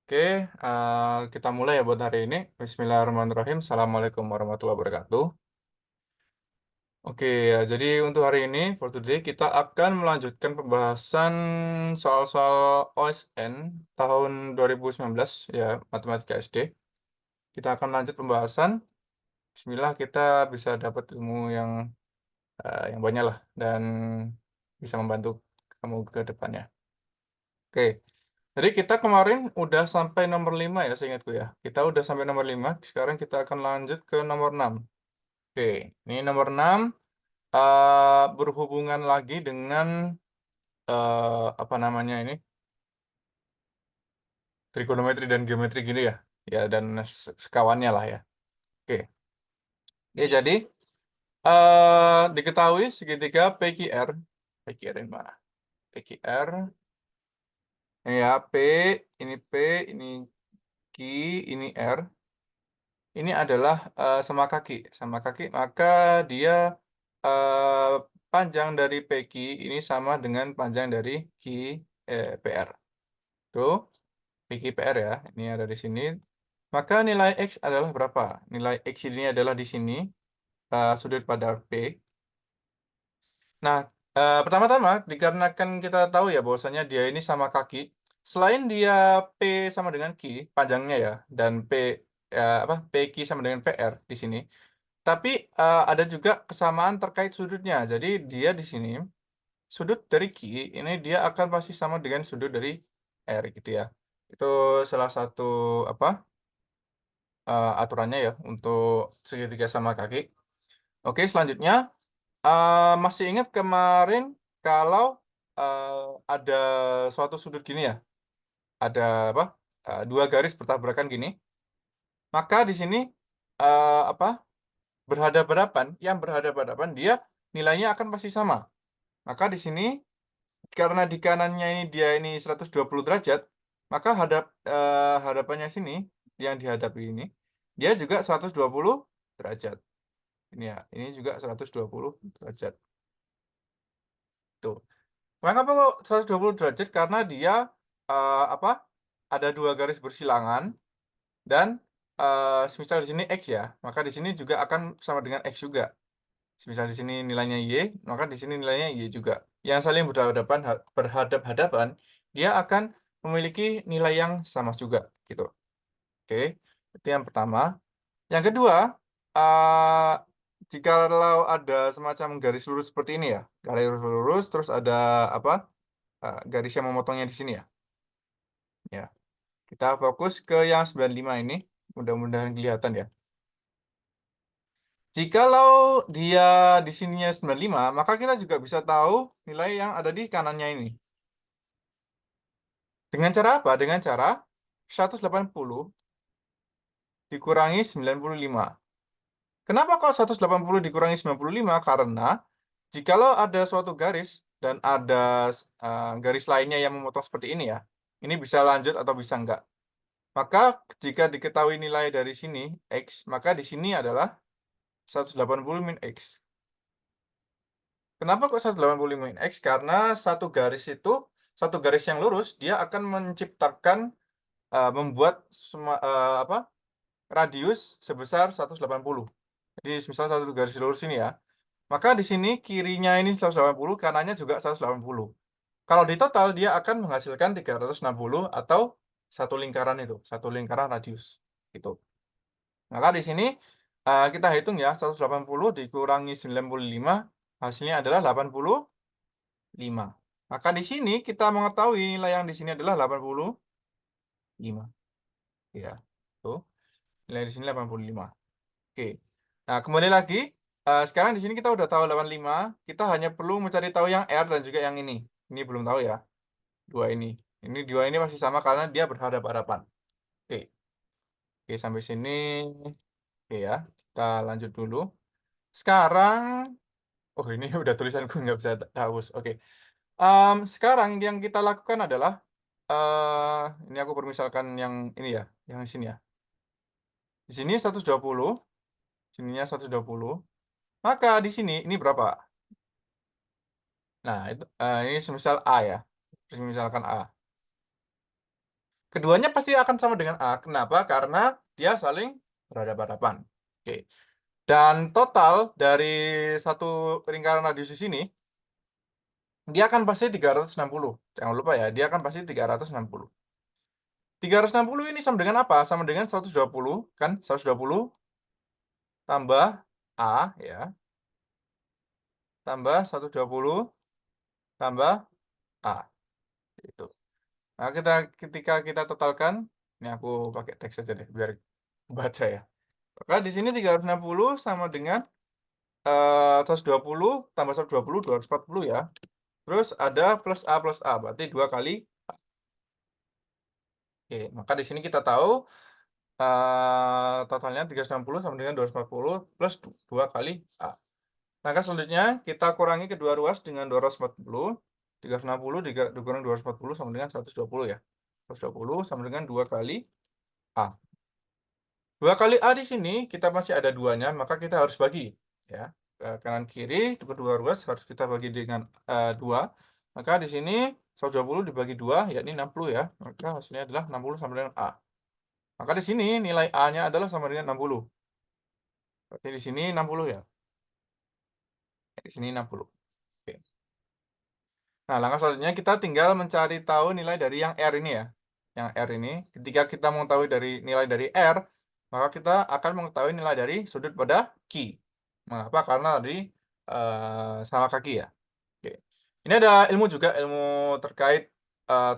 Oke, kita mulai ya buat hari ini. Bismillahirrahmanirrahim. Assalamualaikum warahmatullahi wabarakatuh. Oke, ya, jadi untuk hari ini, for today, kita akan melanjutkan pembahasan soal-soal OSN tahun 2019, ya, Matematika SD. Kita akan lanjut pembahasan. Bismillah, kita bisa dapat ilmu yang banyak lah, dan bisa membantu kamu ke depannya. Oke, jadi kita kemarin udah sampai nomor 5 ya, seingatku ya. Kita udah sampai nomor 5. Sekarang kita akan lanjut ke nomor 6. Oke, ini nomor 6 berhubungan lagi dengan, apa namanya ini, trigonometri dan geometri gini ya. Ya, dan sekawannya lah ya. Oke. Ya, jadi, diketahui segitiga PQR. PQR ini mana? PQR, ini ya, P, ini Q, ini R. Ini adalah, sama kaki, maka dia, eee, panjang dari PQ ini sama dengan panjang dari PR. Tuh, PQ PR ya, ini ada di sini. Maka nilai X adalah berapa? Nilai X ini adalah di sini, sudut pada P. Nah, pertama-tama dikarenakan kita tahu ya bahwasanya dia ini sama kaki, selain dia P sama dengan Q panjangnya ya, dan PQ sama dengan PR di sini. Tapi, ada juga kesamaan terkait sudutnya. Jadi dia di sini, sudut dari Q ini dia akan pasti sama dengan sudut dari R gitu ya. Itu salah satu apa, aturannya ya untuk segitiga sama kaki. Oke, selanjutnya, masih ingat kemarin kalau, ada suatu sudut gini ya, ada apa, 2 garis bertabrakan gini, maka di sini, apa, yang berhadapan-hadapan dia nilainya akan pasti sama. Maka di sini, karena di kanannya ini dia ini 120 derajat, maka hadapannya sini, yang dihadapi ini, dia juga 120 derajat. Ini ya, ini juga 120 derajat, tuh. Mengapa kok 120 derajat? Karena dia, apa, ada 2 garis bersilangan dan, semisal di sini X ya, maka di sini juga akan sama dengan X juga. Semisal di sini nilainya Y, maka di sini nilainya Y juga. Yang saling berhadap-hadapan, dia akan memiliki nilai yang sama juga, gitu. Oke, itu yang pertama. Yang kedua, eee, jikalau ada semacam garis lurus seperti ini ya, garis lurus terus ada apa, garis yang memotongnya di sini ya. Ya, kita fokus ke yang 95 ini, mudah-mudahan kelihatan ya. Jikalau dia di sininya 95, maka kita juga bisa tahu nilai yang ada di kanannya ini. Dengan cara apa? Dengan cara 180 dikurangi 95. Kenapa kok 180 dikurangi 95? Karena jikalau ada suatu garis dan ada garis lainnya yang memotong seperti ini ya, ini bisa lanjut atau bisa enggak. Maka jika diketahui nilai dari sini, X, maka di sini adalah 180 min X. Kenapa kok 180 min X? Karena satu garis yang lurus, dia akan membuat apa, radius sebesar 180. Jadi misal satu garis lurus ini ya, maka di sini kirinya ini 180, kanannya juga 180. Kalau di total dia akan menghasilkan 360 atau satu lingkaran radius, gitu. Maka di sini, kita hitung ya, 180 dikurangi 95, hasilnya adalah 85. Maka di sini kita mengetahui nilai yang di sini adalah 85, ya, tuh, nilai di sini 85. Oke. Nah, kembali lagi, sekarang di sini kita udah tahu 85, kita hanya perlu mencari tahu yang R dan juga yang ini. Ini belum tahu ya, 2 ini. Ini 2 ini masih sama karena dia berhadapan-hadapan. Oke. Oke, sampai sini oke ya, kita lanjut dulu. Sekarang oh, ini udah tulisanku nggak bisa hapus, oke. Sekarang yang kita lakukan adalah, ini aku permisalkan yang ini ya, yang sini ya. Di sini 120, sininya 120, maka di sini ini berapa? Nah, itu, ini semisal A ya, misalkan A. Keduanya pasti akan sama dengan A. Kenapa? Karena dia saling berhadapan-hadapan. Oke. Dan total dari satu lingkaran radius di sini, dia akan pasti 360. Jangan lupa ya, dia akan pasti 360. 360 ini sama dengan apa? Sama dengan 120, kan? 120 tambah A, ya. Tambah 120 tambah A. Itu. Nah, ketika kita totalkan, ini aku pakai teks aja deh, biar baca ya. Maka di sini 360 sama dengan 120 tambah 120, 240 ya. Terus ada plus A, berarti 2 kali. Oke, maka di sini kita tahu, totalnya 360 sama dengan 240 plus 2 kali A. Maka selanjutnya kita kurangi kedua ruas dengan 240. 360 dikurang 240 sama dengan 120 ya. 120 sama dengan 2 kali A. 2 kali A di sini kita masih ada duanya, maka kita harus bagi ya. Kanan kiri kedua ruas harus kita bagi dengan 2. Maka di sini 120 dibagi 2 yakni 60 ya. Maka hasilnya adalah 60 sama dengan A. Maka di sini nilai A-nya adalah sama dengan 60. Berarti di sini 60 ya. Di sini 60. Oke. Nah, langkah selanjutnya kita tinggal mencari tahu nilai dari yang R ini ya. Yang R ini, ketika kita mengetahui nilai dari R, maka kita akan mengetahui nilai dari sudut pada Q. Mengapa? Karena dari sama kaki ya. Oke. Ini ada ilmu juga, ilmu terkait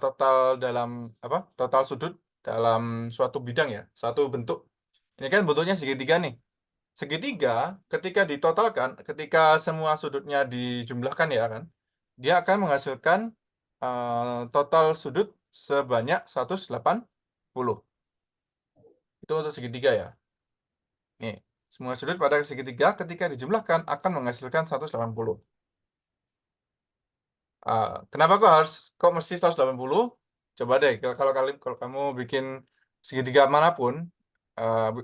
total dalam apa? Total sudut dalam suatu bidang ya, suatu bentuk. Ini kan bentuknya segitiga nih. Segitiga ketika ditotalkan, ketika semua sudutnya dijumlahkan ya kan, dia akan menghasilkan total sudut sebanyak 180. Itu untuk segitiga ya. Nih, semua sudut pada segitiga ketika dijumlahkan akan menghasilkan 180. Kenapa kok mesti 180? Coba deh kalau kamu bikin segitiga manapun,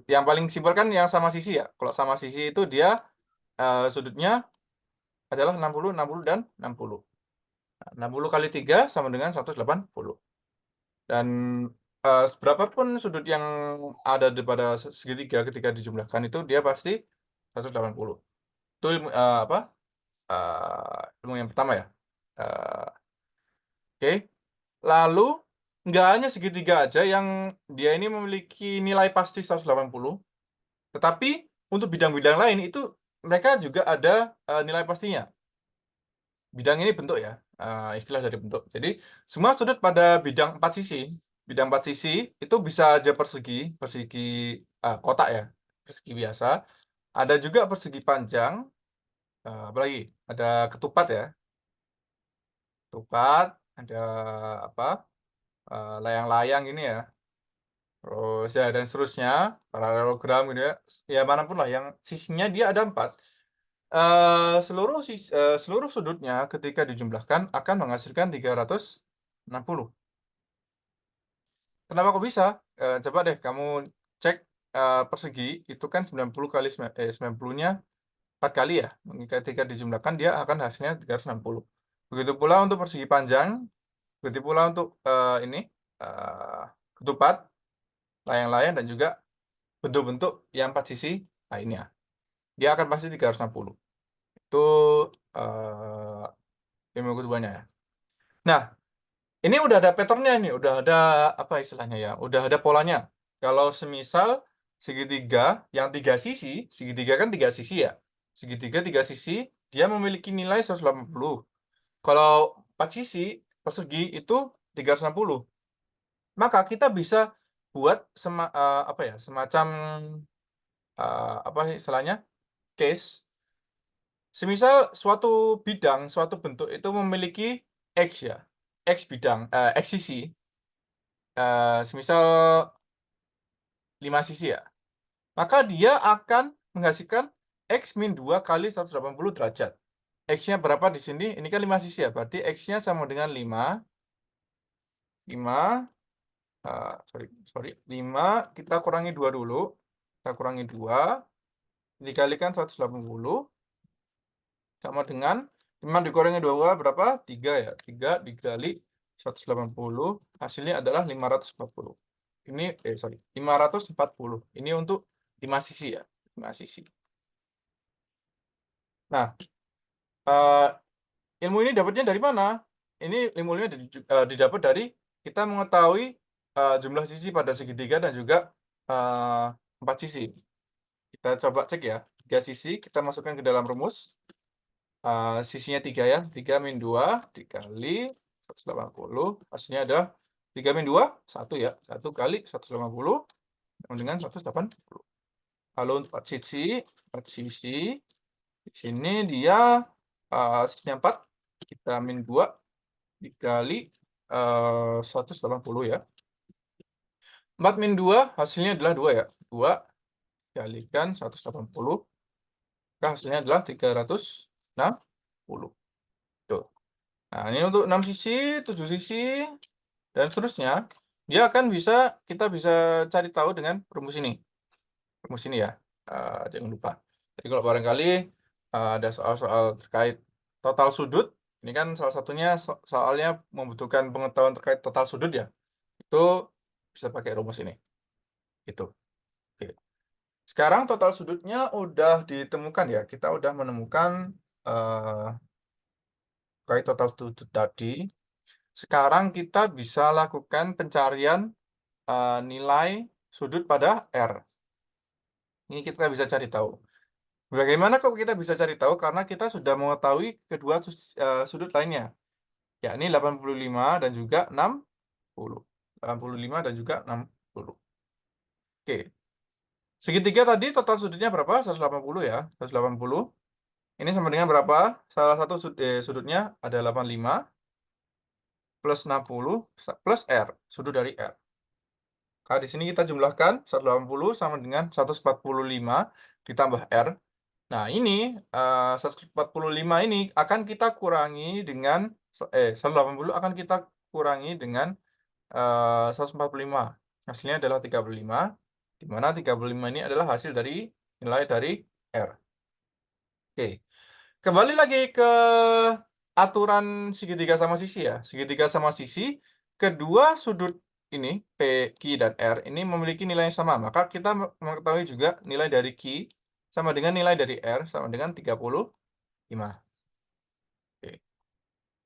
yang paling simpel kan yang sama sisi ya. Kalau sama sisi itu dia sudutnya adalah 60, 60, dan 60. Nah, 60 kali 3 sama dengan 180. Dan berapapun sudut yang ada pada segitiga ketika dijumlahkan itu dia pasti 180. Itu ilmu, apa, ilmu yang pertama ya. Oke. Lalu nggak hanya segitiga aja yang dia ini memiliki nilai pasti 180, tetapi untuk bidang-bidang lain itu mereka juga ada nilai pastinya. Bidang ini bentuk ya, istilah dari bentuk. Jadi semua sudut pada bidang 4 sisi itu bisa aja persegi, persegi, kotak ya, persegi biasa. Ada juga persegi panjang, apalagi ada ketupat ya, ketupat, ada apa, layang-layang ini ya, terus ya dan seterusnya, paralelogram gitu ya, ya manapun lah yang sisinya dia ada 4. Seluruh sudutnya ketika dijumlahkan akan menghasilkan 360. Kenapa kok bisa? Coba deh kamu cek, persegi itu kan 90 kali 90-nya 4 kali ya, ketika dijumlahkan dia akan hasilnya 360. Begitu pula untuk persegi panjang, begitu pula untuk, ini, eee, ketupat, layang-layang, dan juga bentuk-bentuk yang 4 sisi lainnya. Dia akan pasti 360. Itu, ilmu keduanya ya. Nah, ini udah ada pattern-nya nih, udah ada apa istilahnya ya, udah ada polanya. Kalau semisal segitiga yang 3 sisi, segitiga kan 3 sisi ya. Segitiga 3 sisi, dia memiliki nilai 180. Kalau 4 sisi, persegi itu 360. Maka kita bisa buat apa ya, semacam, apa istilahnya, case. Semisal suatu bidang, suatu bentuk itu memiliki X ya, X bidang, X sisi, semisal 5 sisi ya, maka dia akan menghasilkan X min 2 kali 180 derajat. X-nya berapa di sini? Ini kan 5 sisi ya, berarti X-nya sama dengan 5, 5, sorry, 5 kita kurangi 2 dulu, kita kurangi 2, dikalikan 180, sama dengan 5 dikurangi 2 berapa? 3 ya, 3 dikali 180, hasilnya adalah 540. Ini, sorry, 540. Ini untuk 5 sisi ya, 5 sisi. Nah, ilmu ini dapatnya dari mana? Ini ilmunya didapat dari kita mengetahui jumlah sisi pada segitiga dan juga 4 sisi. Kita coba cek ya, 3 sisi kita masukkan ke dalam rumus. Sisinya 3 ya, 3 min 2 dikali 180, hasilnya adalah 3 min 2, 1 ya, 1 kali 180 sama dengan 180. Lalu untuk 4 sisi, di sini dia sisinya 4, kita min 2 dikali 180 ya. 4 min 2 hasilnya adalah 2 ya. 2 dikalikan 180, maka hasilnya adalah 360. Tuh. Nah, ini untuk 6 sisi, 7 sisi, dan seterusnya. Dia akan kita bisa cari tahu dengan rumus ini. Rumus ini ya, jangan lupa. Jadi kalau barangkali ada soal-soal terkait total sudut, ini kan salah satunya soalnya membutuhkan pengetahuan terkait total sudut ya. Itu bisa pakai rumus ini. Itu. Oke. Sekarang total sudutnya udah ditemukan ya. Kita udah menemukan terkait total sudut tadi. Sekarang kita bisa lakukan pencarian nilai sudut pada R. Ini kita bisa cari tahu. Bagaimana kok kita bisa cari tahu? Karena kita sudah mengetahui kedua sudut lainnya, yakni 85 dan juga 60. 85 dan juga 60. Oke. Segitiga tadi total sudutnya berapa? 180 ya. 180. Ini sama dengan berapa? Salah satu sudutnya ada 85 plus 60 plus R, sudut dari R. Nah, di sini kita jumlahkan 180 sama dengan 145 ditambah R. Nah, ini 145 ini akan kita kurangi dengan 180 akan kita kurangi dengan 145. Hasilnya adalah 35, di mana 35 ini adalah hasil dari nilai dari R. Oke. Kembali lagi ke aturan segitiga sama sisi ya. Segitiga sama sisi, kedua sudut ini, P, Q, dan R, ini memiliki nilai yang sama. Maka kita mengetahui juga nilai dari Q sama dengan nilai dari R sama dengan 35. Oke.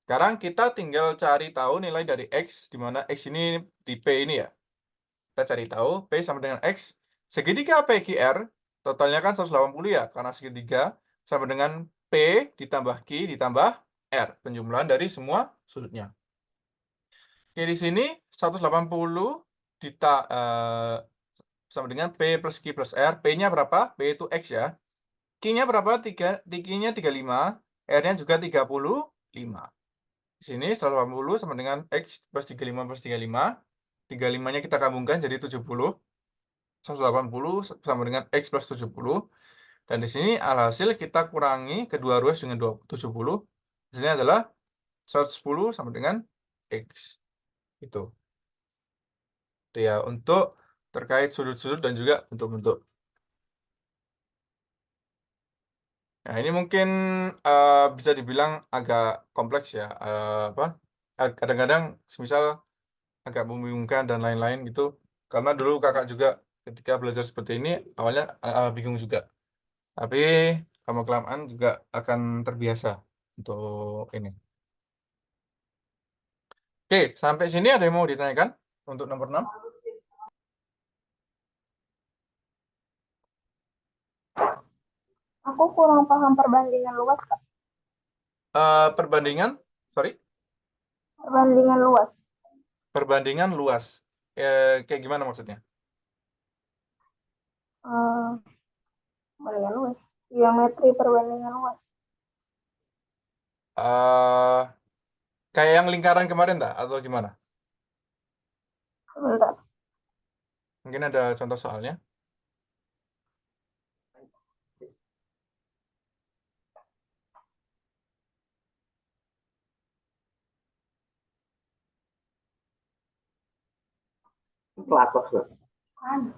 Sekarang kita tinggal cari tahu nilai dari X, di mana X ini di P ini ya. Kita cari tahu P sama dengan X. Segitiga PQR, totalnya kan 180 ya, karena segitiga sama dengan P ditambah Q ditambah R, penjumlahan dari semua sudutnya. Oke, di sini 180 sama dengan P plus Q plus R. P-nya berapa? P itu X ya. Q-nya berapa? Q-nya 35, R-nya juga 35. Di sini 180 sama dengan X plus 35 plus 35. 35-nya kita gabungkan jadi 70. 180 sama dengan X plus 70. Dan di sini alhasil kita kurangi kedua ruas dengan 70. Di sini adalah 110 sama dengan X. Itu ya untuk terkait sudut-sudut dan juga bentuk-bentuk. Nah, ini mungkin bisa dibilang agak kompleks ya. Kadang-kadang semisal agak membingungkan dan lain-lain gitu. Karena dulu kakak juga ketika belajar seperti ini awalnya bingung juga. Tapi lama-kelamaan juga akan terbiasa untuk ini. Oke, sampai sini ada yang mau ditanyakan untuk nomor 6? Aku kurang paham perbandingan luas, Kak. Perbandingan, sorry, Perbandingan luas. perbandingan luas. Kayak gimana maksudnya? Eh, perbandingan luas. Geometri perbandingan luas. Eh, Kayak yang lingkaran kemarin tak? Atau gimana? Sebentar. Mungkin ada contoh soalnya. Pelatos loh. Kan.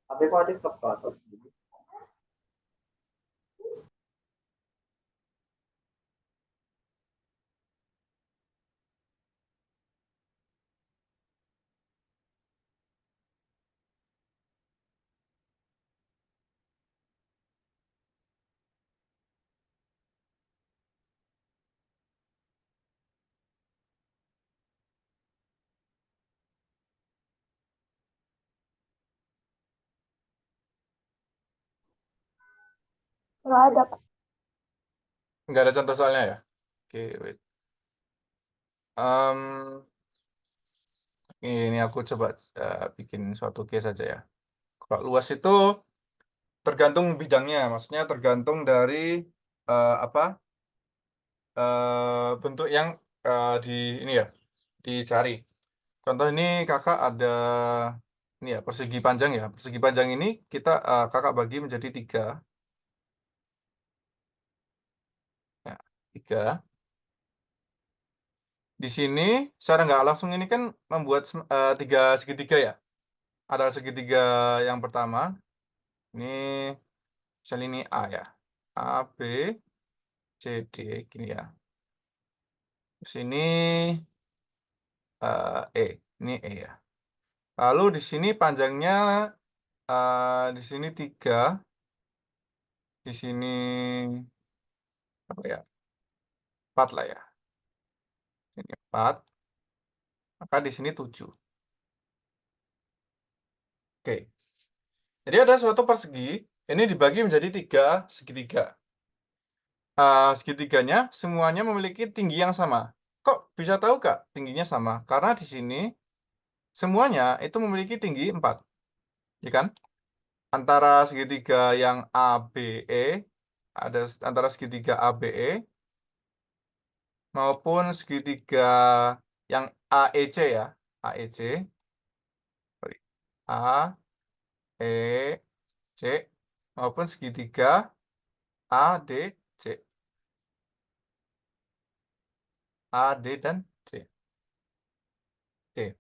Tapi kok ada ke pelatos? Nggak ada, Pak. Nggak ada contoh soalnya ya? Oke, wait. Ini aku coba bikin suatu case aja ya. Kalau luas itu tergantung bidangnya, maksudnya tergantung dari apa bentuk yang di ini ya dicari. Contoh ini kakak ada ini ya persegi panjang ya. Persegi panjang ini kita kakak bagi menjadi 3. Ya, 3. Di sini secara nggak langsung ini kan membuat 3 segitiga ya. Ada segitiga yang pertama. Ini misalnya ini A ya. A, B, C, D gini ya. Di sini E. Ini E ya. Lalu di sini panjangnya di sini 3, di sini apa ya? 4 lah ya. Ini 4, maka di sini 7. Oke. Jadi ada suatu persegi, ini dibagi menjadi 3 segitiga. Segitiganya semuanya memiliki tinggi yang sama. Kok bisa tahu Kak tingginya sama? Karena di sini semuanya itu memiliki tinggi 4. Ya kan? Antara segitiga yang ABE, ada antara segitiga ABE maupun segitiga yang AEC ya, AEC, sorry, A, E, C, maupun segitiga ADC, A, D, dan C. Oke.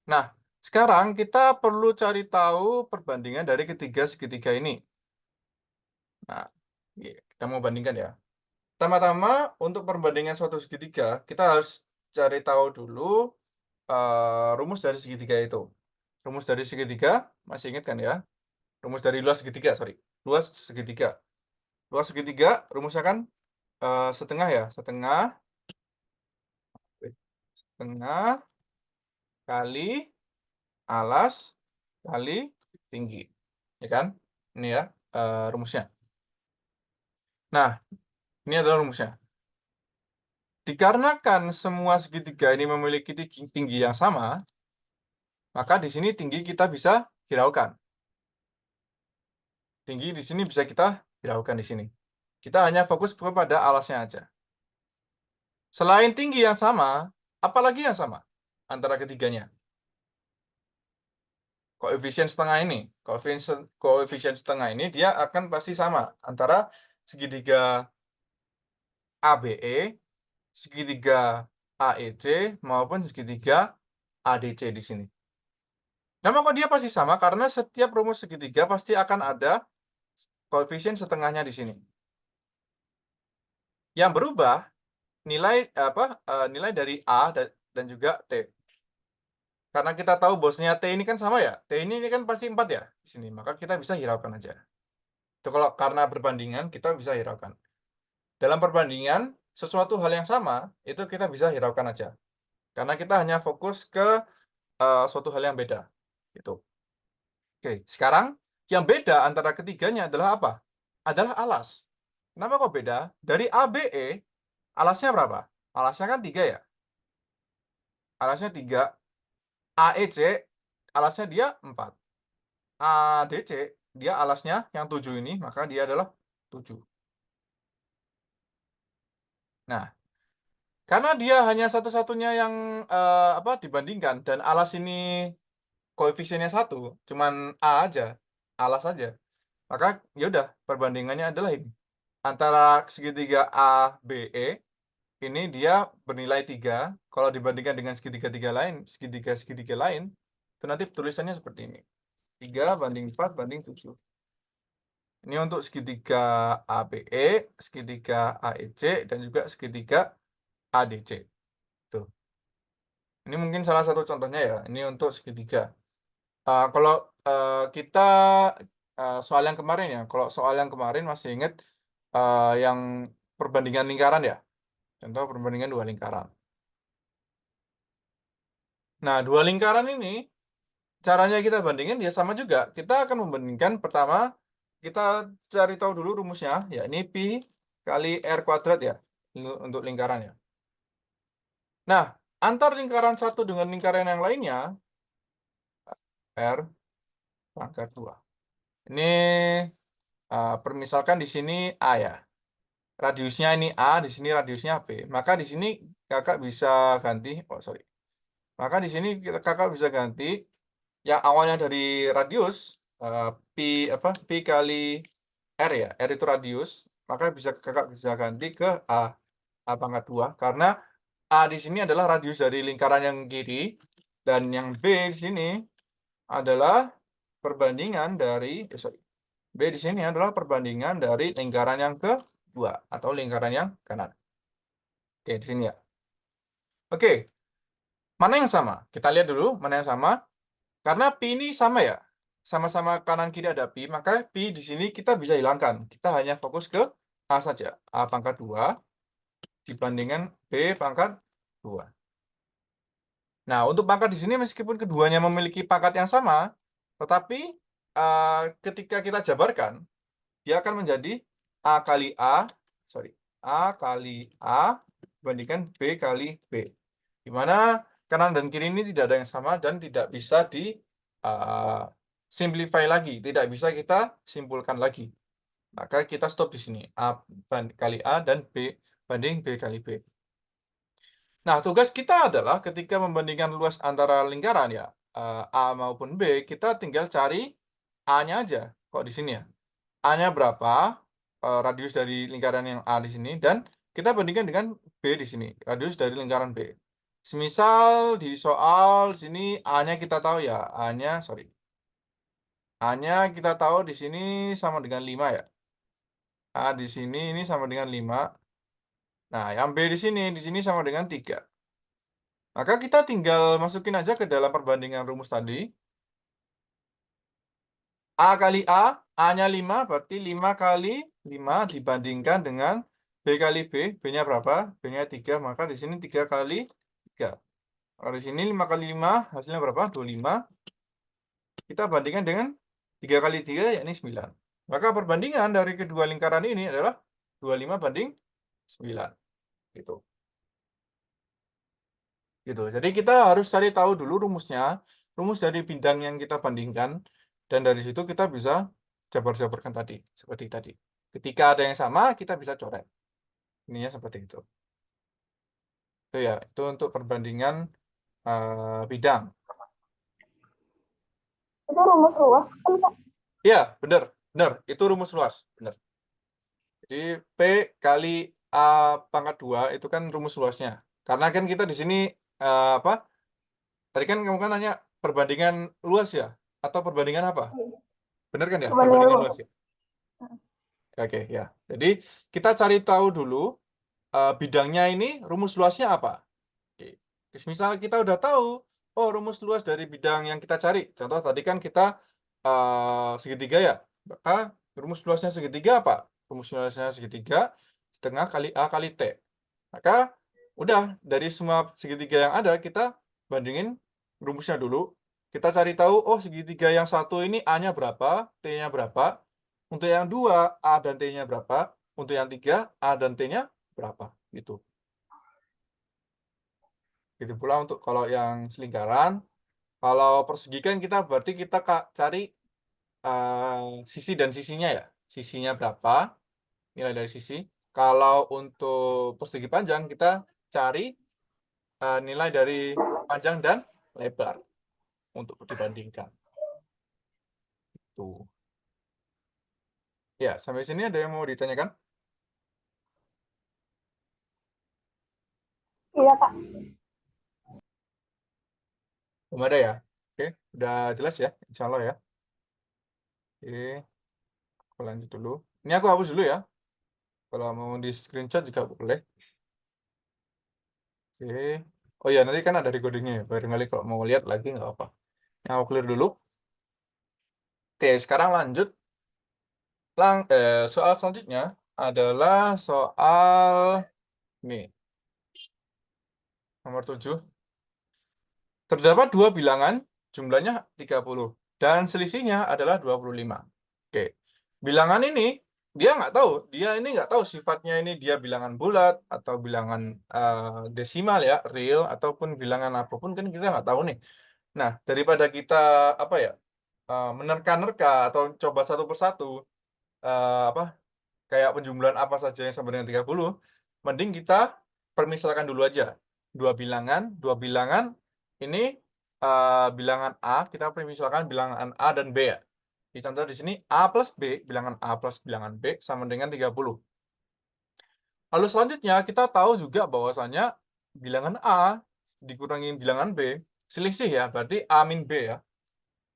Nah, sekarang kita perlu cari tahu perbandingan dari ketiga segitiga ini. Nah, kita mau bandingkan ya. Pertama-tama, untuk perbandingan suatu segitiga, kita harus cari tahu dulu rumus dari segitiga itu. Rumus dari segitiga, masih ingat kan ya? Rumus dari luas segitiga, sorry. Luas segitiga. Luas segitiga, rumusnya kan setengah ya. Setengah kali alas kali tinggi. Ya kan? Ini ya rumusnya. Nah, ini adalah rumusnya. Dikarenakan semua segitiga ini memiliki tinggi yang sama, maka di sini tinggi kita bisa hiraukan. Tinggi di sini bisa kita hiraukan di sini. Kita hanya fokus kepada alasnya aja. Selain tinggi yang sama, apalagi yang sama antara ketiganya? Koefisien setengah ini. Koefisien setengah ini dia akan pasti sama antara segitiga ABE, segitiga AEC, maupun segitiga ADC di sini. Nama kok dia pasti sama? Karena setiap rumus segitiga pasti akan ada koefisien setengahnya di sini. Yang berubah nilai dari A dan juga T. Karena kita tahu bosnya T ini kan sama ya. T ini kan pasti 4 ya di sini. Maka kita bisa hiraukan aja. Itu kalau karena perbandingan kita bisa hiraukan. Dalam perbandingan sesuatu hal yang sama itu kita bisa hiraukan aja. Karena kita hanya fokus ke suatu hal yang beda. Gitu. Oke, sekarang yang beda antara ketiganya adalah apa? Adalah alas. Kenapa kok beda? Dari ABE, alasnya berapa? Alasnya kan 3 ya? Alasnya 3. AEC, alasnya dia 4. ADC, dia alasnya yang 7 ini, maka dia adalah 7. Nah, karena dia hanya satu-satunya yang dibandingkan, dan alas ini koefisiennya 1, cuman A aja, alas aja. Maka ya udah perbandingannya adalah ini. Antara segitiga ABE ini dia bernilai 3. Kalau dibandingkan dengan segitiga lain, itu nanti tulisannya seperti ini. 3 banding 4 banding 7. Ini untuk segitiga ABE, segitiga AEC, dan juga segitiga ADC. Tuh. Ini mungkin salah satu contohnya ya. Ini untuk segitiga. Kalau kita soal yang kemarin ya, kalau soal yang kemarin masih ingat yang perbandingan lingkaran ya. Contoh perbandingan 2 lingkaran. Nah, 2 lingkaran ini caranya kita bandingin ya sama juga. Kita akan membandingkan pertama kita cari tahu dulu rumusnya, ya ini pi kali r kuadrat ya, untuk lingkaran ya. Nah, antar lingkaran satu dengan lingkaran yang lainnya, r pangkat 2. Ini permisalkan di sini A ya. Radiusnya ini A, di sini radiusnya B. Maka di sini kakak bisa ganti, Maka di sini kakak bisa ganti yang awalnya dari radius pi kali r ya. R itu radius, maka kakak bisa ganti ke A pangkat 2 karena A di sini adalah radius dari lingkaran yang kiri dan yang B di sini adalah perbandingan dari B di sini adalah perbandingan dari lingkaran yang kedua atau lingkaran yang kanan. Oke, di sini ya. Oke, mana yang sama? Kita lihat dulu mana yang sama. Karena pi ini sama ya, sama-sama kanan kiri ada pi, maka pi di sini kita bisa hilangkan. Kita hanya fokus ke A saja, A pangkat 2 dibandingkan B pangkat 2. Nah, untuk pangkat di sini meskipun keduanya memiliki pangkat yang sama, tetapi ketika kita jabarkan, dia akan menjadi A kali A dibandingkan B kali B. Di mana kanan dan kiri ini tidak ada yang sama dan tidak bisa di simplify lagi, tidak bisa kita simpulkan lagi. Maka kita stop di sini, A kali A dan B banding B kali B. Nah, tugas kita adalah ketika membandingkan luas antara lingkaran ya, A maupun B, kita tinggal cari A-nya aja. Kok di sini ya? A-nya berapa, radius dari lingkaran yang A di sini, dan kita bandingkan dengan B di sini, radius dari lingkaran B. Semisal di soal sini A-nya kita tahu ya, A-nya kita tahu di sini sama dengan 5 ya. A di sini ini sama dengan 5. Nah, yang B di sini sama dengan 3. Maka kita tinggal masukin aja ke dalam perbandingan rumus tadi. A kali A, A-nya 5, berarti 5 kali 5 dibandingkan dengan B kali B. B-nya berapa? B-nya 3, maka di sini 3 kali 3. Kalau di sini 5 kali 5, hasilnya berapa? 25. Kita bandingkan dengan 3 kali 3, yakni 9. Maka perbandingan dari kedua lingkaran ini adalah 25 banding 9. Gitu. Jadi kita harus cari tahu dulu rumusnya, rumus dari bidang yang kita bandingkan, dan dari situ kita bisa jabar-jabarkan tadi, seperti tadi. Ketika ada yang sama, kita bisa coret. Ininya seperti itu. Itu ya, itu untuk perbandingan bidang. Itu rumus luas kan, Kak? Iya, benar. Itu rumus luas, benar. Jadi P kali A pangkat 2 itu kan rumus luasnya. Karena kan kita di sini tadi kan kamu kan nanya perbandingan luas ya? Atau perbandingan apa? Benar kan ya? Perbandingan luas ya? Oke, ya. Jadi kita cari tahu dulu bidangnya ini rumus luasnya apa. Oke. Misalnya kita udah tahu, oh rumus luas dari bidang yang kita cari. Contoh tadi kan kita segitiga ya. Maka rumus luasnya segitiga apa? Rumus luasnya segitiga setengah kali A kali T. Maka udah dari semua segitiga yang ada kita bandingin rumusnya dulu. Kita cari tahu, oh segitiga yang satu ini A-nya berapa, T-nya berapa. Untuk yang dua, A dan T-nya berapa. Untuk yang tiga, A dan T-nya berapa. Gitu. Gitu pula untuk kalau yang selingkaran. Kalau persegi kan kita berarti kita cari sisi dan sisinya ya. Sisinya berapa, nilai dari sisi. Kalau untuk persegi panjang, kita cari nilai dari panjang dan lebar untuk dibandingkan. Tuh. Ya, sampai sini ada yang mau ditanyakan? Iya, Kak. Belum ada ya? Oke, udah jelas ya, insya Allah ya. Oke, aku lanjut dulu. Ini aku hapus dulu ya. Kalau mau di screenshot juga boleh. Oke. Oh ya, nanti kan ada recordingnya ya. Barangkali kalau mau lihat lagi nggak apa. Yang aku clear dulu. Oke, sekarang lanjut. Soal selanjutnya adalah soal ini. Nomor 7. Terdapat dua bilangan, jumlahnya 30. Dan selisihnya adalah 25. Oke. bilangan ini dia nggak tahu sifatnya ini dia bilangan bulat atau bilangan desimal ya, real ataupun bilangan apapun kan kita nggak tahu nih. Nah, daripada kita apa ya, menerka-nerka atau coba satu persatu apa kayak penjumlahan apa saja yang sama dengan 30, mending kita permisalkan dulu aja. Dua bilangan ini bilangan A, kita permisalkan bilangan A dan B ya. Di contoh di sini A plus B, bilangan A plus bilangan B sama dengan 30. Lalu selanjutnya kita tahu juga bahwasanya bilangan A dikurangi bilangan B, selisih ya, berarti A min B ya.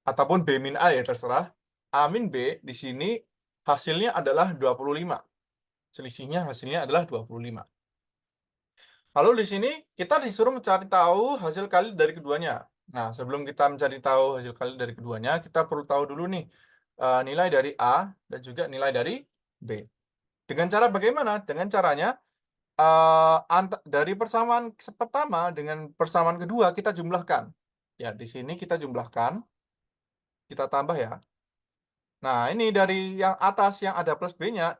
Ataupun B min A ya, terserah. A min B di sini hasilnya adalah 25. Selisihnya hasilnya adalah 25. Lalu di sini kita disuruh mencari tahu hasil kali dari keduanya. Nah, sebelum kita mencari tahu hasil kali dari keduanya, kita perlu tahu dulu nih nilai dari A dan juga nilai dari B. Dengan cara bagaimana? Dengan caranya dari persamaan pertama dengan persamaan kedua kita jumlahkan. Ya, di sini kita jumlahkan, kita tambah ya. Nah, ini dari yang atas yang ada plus B-nya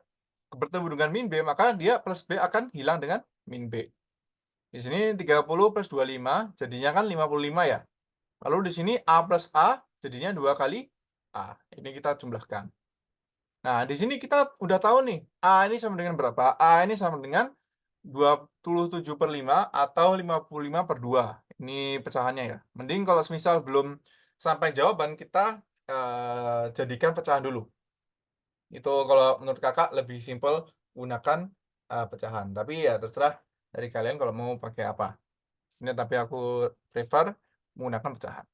bertemu dengan min B, maka dia plus B akan hilang dengan min B. Di sini 30 plus 25 jadinya kan 55 ya. Lalu di sini A plus A jadinya 2 kali A. Ini kita jumlahkan. Nah, di sini kita udah tahu nih, A ini sama dengan berapa? A ini sama dengan 27/5 atau 55/2. Ini pecahannya ya. Mending kalau misal belum sampai jawaban, kita jadikan pecahan dulu. Itu kalau menurut kakak lebih simpel gunakan pecahan. Tapi ya terserah dari kalian kalau mau pakai apa. Ini tapi aku prefer menggunakan pecahan.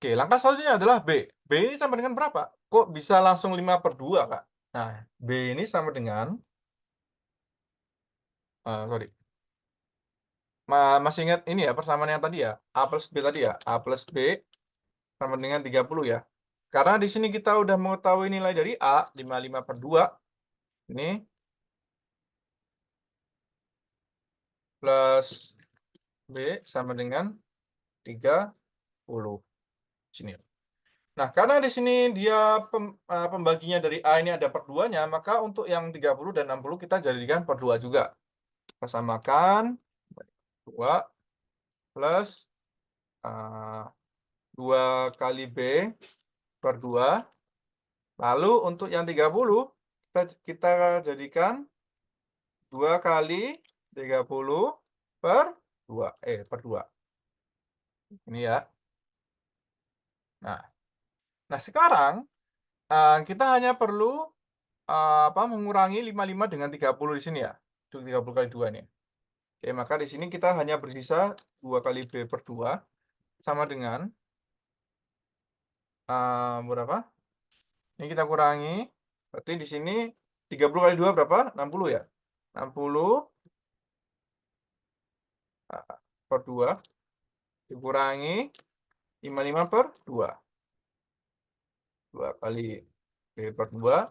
Oke, langkah selanjutnya adalah B. B ini sama dengan berapa? Kok bisa langsung 5/2, Kak? Nah, B ini sama dengan, sorry. Masih ingat ini ya, persamaan yang tadi ya? A plus B tadi ya? A plus B sama dengan 30 ya. Karena di sini kita udah mengetahui nilai dari A, 55/2. Ini plus B sama dengan 30. Sini. Nah, karena di sini dia pembaginya dari A ini ada per 2-nya, maka untuk yang 30 dan 60 kita jadikan per 2 juga. Kita samakan 2 plus 2 kali B per 2. Lalu untuk yang 30, kita jadikan 2 kali 30 per 2. Per 2. Ini ya. Nah sekarang kita hanya perlu mengurangi 55 dengan 30 di sini ya. Itu 30 kali 2 nih. Oke, maka di sini kita hanya bersisa 2 kali B per 2 sama dengan berapa? Ini kita kurangi. Berarti di sini 30 kali 2 berapa? 60 ya. 60 per 2 dikurangi 55 per 2. 2 kali B per 2.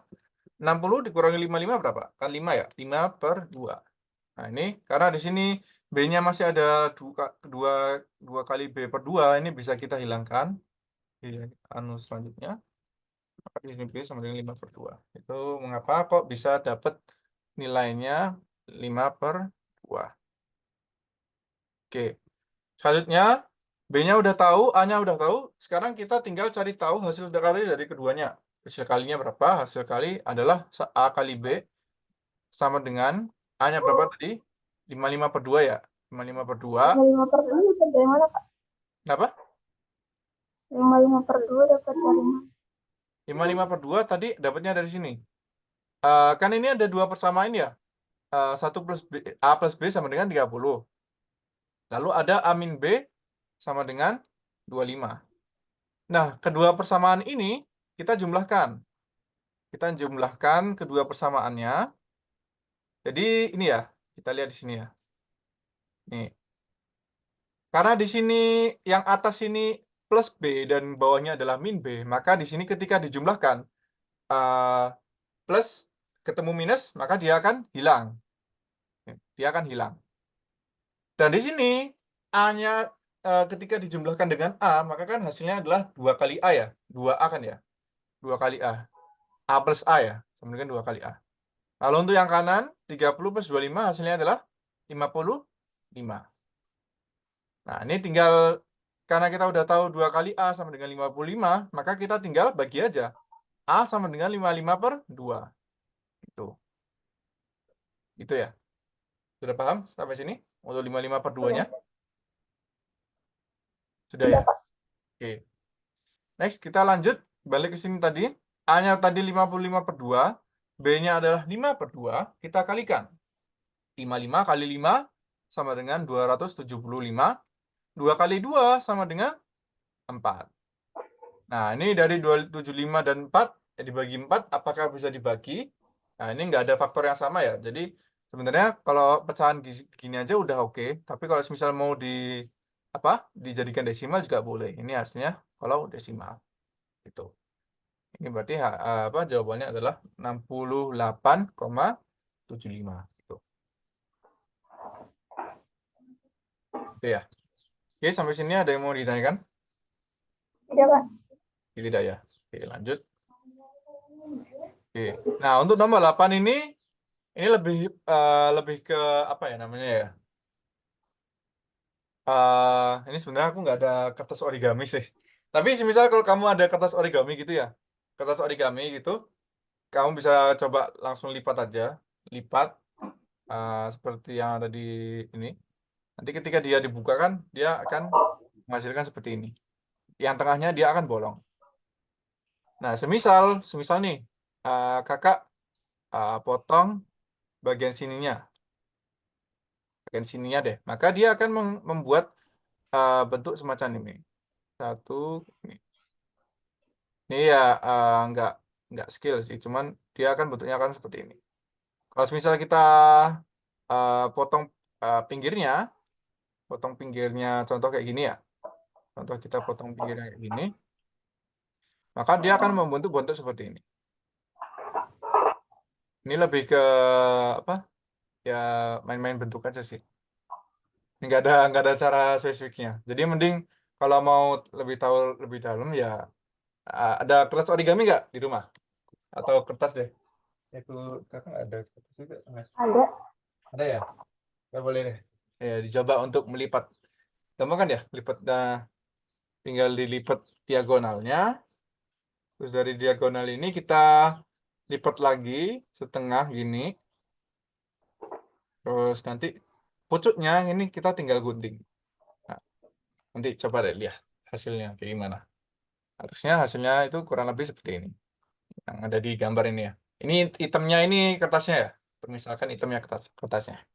60 dikurangi 55 berapa? Kan 5 ya? 5 per 2. Nah, ini karena di sini B-nya masih ada 2 kali B per 2, ini bisa kita hilangkan. Di selanjutnya. Maka di sini B sama dengan 5 per 2. Itu mengapa kok bisa dapat nilainya 5 per 2. Oke. Selanjutnya, B-nya udah tahu, A-nya udah tahu. Sekarang kita tinggal cari tahu hasil kali dari keduanya. Hasil kalinya berapa? Hasil kali adalah A kali B sama dengan A-nya berapa tadi? 55 per 2 ya? 55 per 2. 55 per 2 dapat dari mana, Kak? Kenapa? 55 per 2 dapat dari mana? 55 per 2 tadi dapatnya dari sini. Kan ini ada dua persamaan ya. 1 plus B, A plus B sama dengan 30. Lalu ada A min B sama dengan 25. Nah, kedua persamaan ini kita jumlahkan. Kita jumlahkan kedua persamaannya. Jadi ini ya, kita lihat di sini ya. Nih. Karena di sini yang atas ini plus B dan bawahnya adalah min B, maka di sini ketika dijumlahkan plus ketemu minus, maka dia akan hilang. Dia akan hilang. Dan di sini A-nya ketika dijumlahkan dengan A, maka kan hasilnya adalah 2 kali A ya. 2A kan ya. 2 kali A. A plus A ya. sama dengan 2 kali A. Lalu untuk yang kanan, 30 plus 25 hasilnya adalah 55. Nah, ini tinggal, karena kita udah tahu 2 kali A sama dengan 55, maka kita tinggal bagi aja. A sama dengan 55 per 2. Itu ya. Sudah paham sampai sini? Untuk 55 per 2-nya? Sudah ya? Oke. Next, kita lanjut. Balik ke sini tadi. A-nya tadi 55 per 2. B-nya adalah 5 per 2. Kita kalikan. 55 kali 5 sama dengan 275. 2 kali 2 sama dengan 4. Nah, ini dari 275 dan 4, dibagi 4, apakah bisa dibagi? Nah, ini nggak ada faktor yang sama ya. Jadi, sebenarnya kalau pecahan gini aja udah oke. Tapi kalau misal mau dijadikan desimal juga boleh. Ini hasilnya kalau desimal. Itu. Ini berarti jawabannya adalah 68,75. Gitu. Oke ya. Oke, sampai sini ada yang mau ditanyakan? Tidak, Pak. Tidak ya. Oke, lanjut. Oke. Nah, untuk nomor 8 ini lebih ke apa ya namanya ya? Ini sebenarnya aku nggak ada kertas origami sih. Tapi semisal kalau kamu ada kertas origami gitu ya, kertas origami gitu, kamu bisa coba langsung lipat aja, lipat seperti yang ada di ini. Nanti ketika dia dibuka kan, dia akan menghasilkan seperti ini. Yang tengahnya dia akan bolong. Nah, semisal nih, kakak potong bagian sininya deh. Maka dia akan membuat bentuk semacam ini. Satu, ini. Ini ya nggak skill sih, cuman dia akan bentuknya akan seperti ini. Kalau misalnya kita potong pinggirnya, contoh kayak gini ya. Contoh kita potong pinggirnya kayak gini, maka dia akan membentuk bentuk seperti ini. Ini lebih ke apa? Ya main-main bentuk aja sih. Ini nggak ada cara spesifiknya. Jadi mending kalau mau lebih tahu lebih dalam ya ada kertas origami nggak di rumah? Atau kertas deh? Itu kakak ada kertas juga? Ada. Ada ya? Nggak boleh deh. Ya, dicoba untuk melipat. Gampang kan ya? Lipat, tinggal dilipat diagonalnya. Terus dari diagonal ini kita lipat lagi setengah gini. Terus nanti pucuknya ini kita tinggal gunting. Nah, nanti coba deh lihat hasilnya kayak gimana. Harusnya hasilnya itu kurang lebih seperti ini. Yang ada di gambar ini ya. Ini hitamnya ini kertasnya ya. Misalkan hitamnya kertasnya.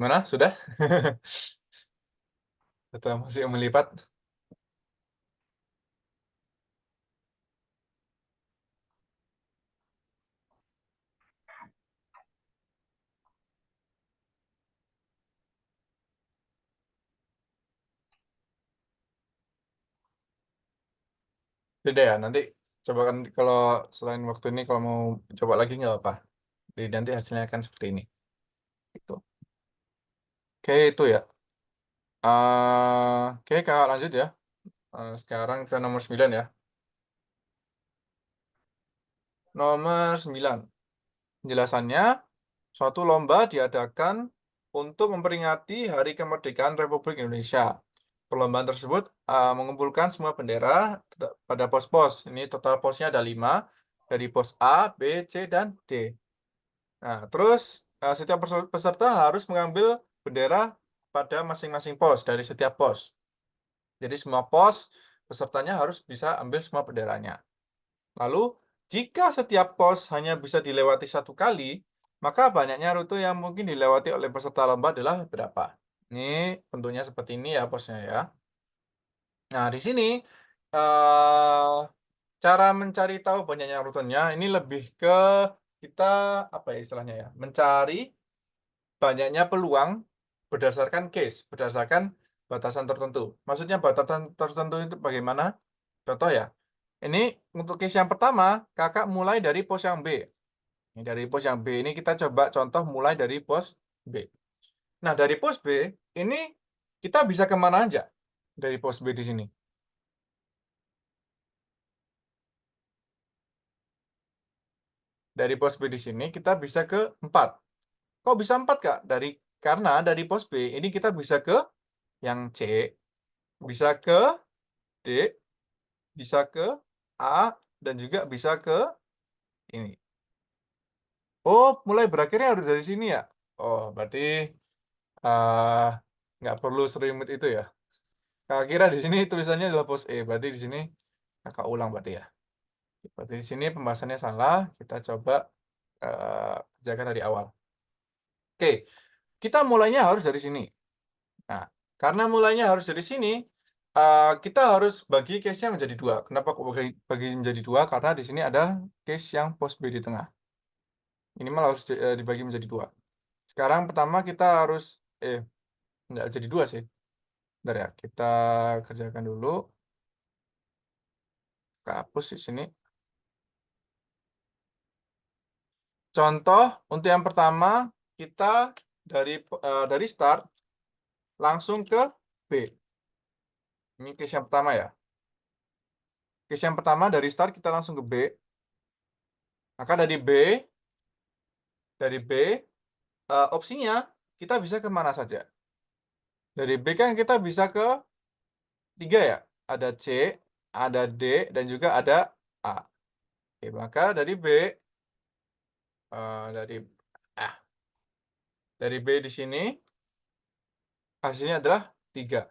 Gimana? Sudah? Atau masih melipat? Tidak ya, nanti coba kan kalau selain waktu ini kalau mau coba lagi nggak apa. Jadi nanti hasilnya akan seperti ini. Gitu. Oke, itu ya. Oke, kakak lanjut ya. Sekarang ke nomor 9 ya. Nomor 9. Penjelasannya, suatu lomba diadakan untuk memperingati Hari Kemerdekaan Republik Indonesia. Perlombaan tersebut mengumpulkan semua bendera pada pos-pos. Ini total posnya ada 5. Dari pos A, B, C, dan D. Nah, terus setiap peserta harus mengambil bendera pada masing-masing pos, dari setiap pos. Jadi semua pos, pesertanya harus bisa ambil semua benderanya. Lalu, jika setiap pos hanya bisa dilewati 1 kali, maka banyaknya rute yang mungkin dilewati oleh peserta lomba adalah berapa? Ini bentuknya seperti ini ya posnya ya. Nah, di sini cara mencari tahu banyaknya rutenya ini lebih ke kita apa ya istilahnya ya, mencari banyaknya peluang berdasarkan case, berdasarkan batasan tertentu. Maksudnya batasan tertentu itu bagaimana? Contoh ya, ini untuk case yang pertama, Kakak mulai dari pos yang B. Ini dari pos yang B ini kita coba contoh mulai dari pos B. Nah, dari pos B, ini kita bisa kemana aja dari pos B di sini? Dari pos B di sini kita bisa ke 4. Kok bisa 4, Kak? Karena dari pos B ini kita bisa ke yang C, bisa ke D, bisa ke A, dan juga bisa ke ini. Oh, mulai berakhirnya harus dari sini ya? Oh, berarti nggak perlu serumit itu ya? Kakak kira di sini tulisannya adalah pos E, berarti di sini Kakak ulang berarti ya? Berarti di sini pembahasannya salah, kita coba kerjakan dari awal. Oke, kita mulainya harus dari sini. Nah, karena mulainya harus dari sini, kita harus bagi case-nya menjadi 2. Kenapa kok bagi menjadi 2? Karena di sini ada case yang pos B di tengah. Minimal harus dibagi menjadi 2. Sekarang pertama kita harus nggak jadi 2 sih. Bentar ya, kita kerjakan dulu. Hapus di sini. Contoh untuk yang pertama, kita dari start langsung ke B. Ini case yang pertama ya. Case yang pertama dari start kita langsung ke B. Maka dari B opsinya kita bisa kemana saja. Dari B kan kita bisa ke 3 ya. Ada C, ada D, dan juga ada A. Oke, maka dari B, dari B di sini hasilnya adalah 3.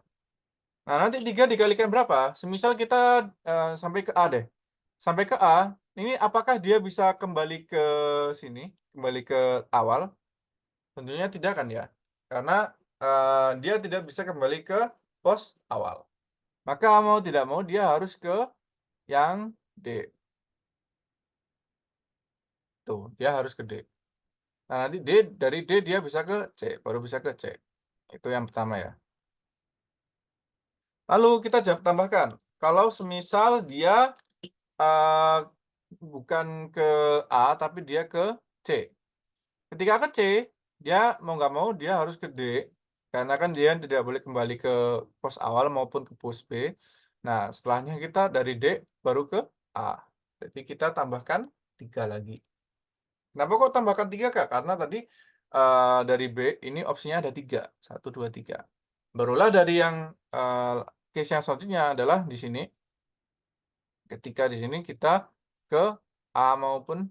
Nah, nanti 3 dikalikan berapa? Semisal kita sampai ke A deh. Sampai ke A, ini apakah dia bisa kembali ke sini, kembali ke awal? Tentunya tidak kan ya, karena dia tidak bisa kembali ke pos awal. Maka mau tidak mau dia harus ke yang D. Tuh, dia harus ke D. Nah, nanti dari D dia bisa ke C, baru bisa ke C. Itu yang pertama ya. Lalu kita tambahkan, kalau semisal dia bukan ke A, tapi dia ke C. Ketika ke C, dia mau nggak mau dia harus ke D, karena kan dia tidak boleh kembali ke pos awal maupun ke pos B. Nah, setelahnya kita dari D baru ke A. Jadi kita tambahkan 3 lagi. Kenapa kok tambahkan 3, Kak? Karena tadi dari B ini opsinya ada 3. 1, 2, 3. Barulah dari yang case yang selanjutnya adalah di sini. Ketika di sini kita ke A maupun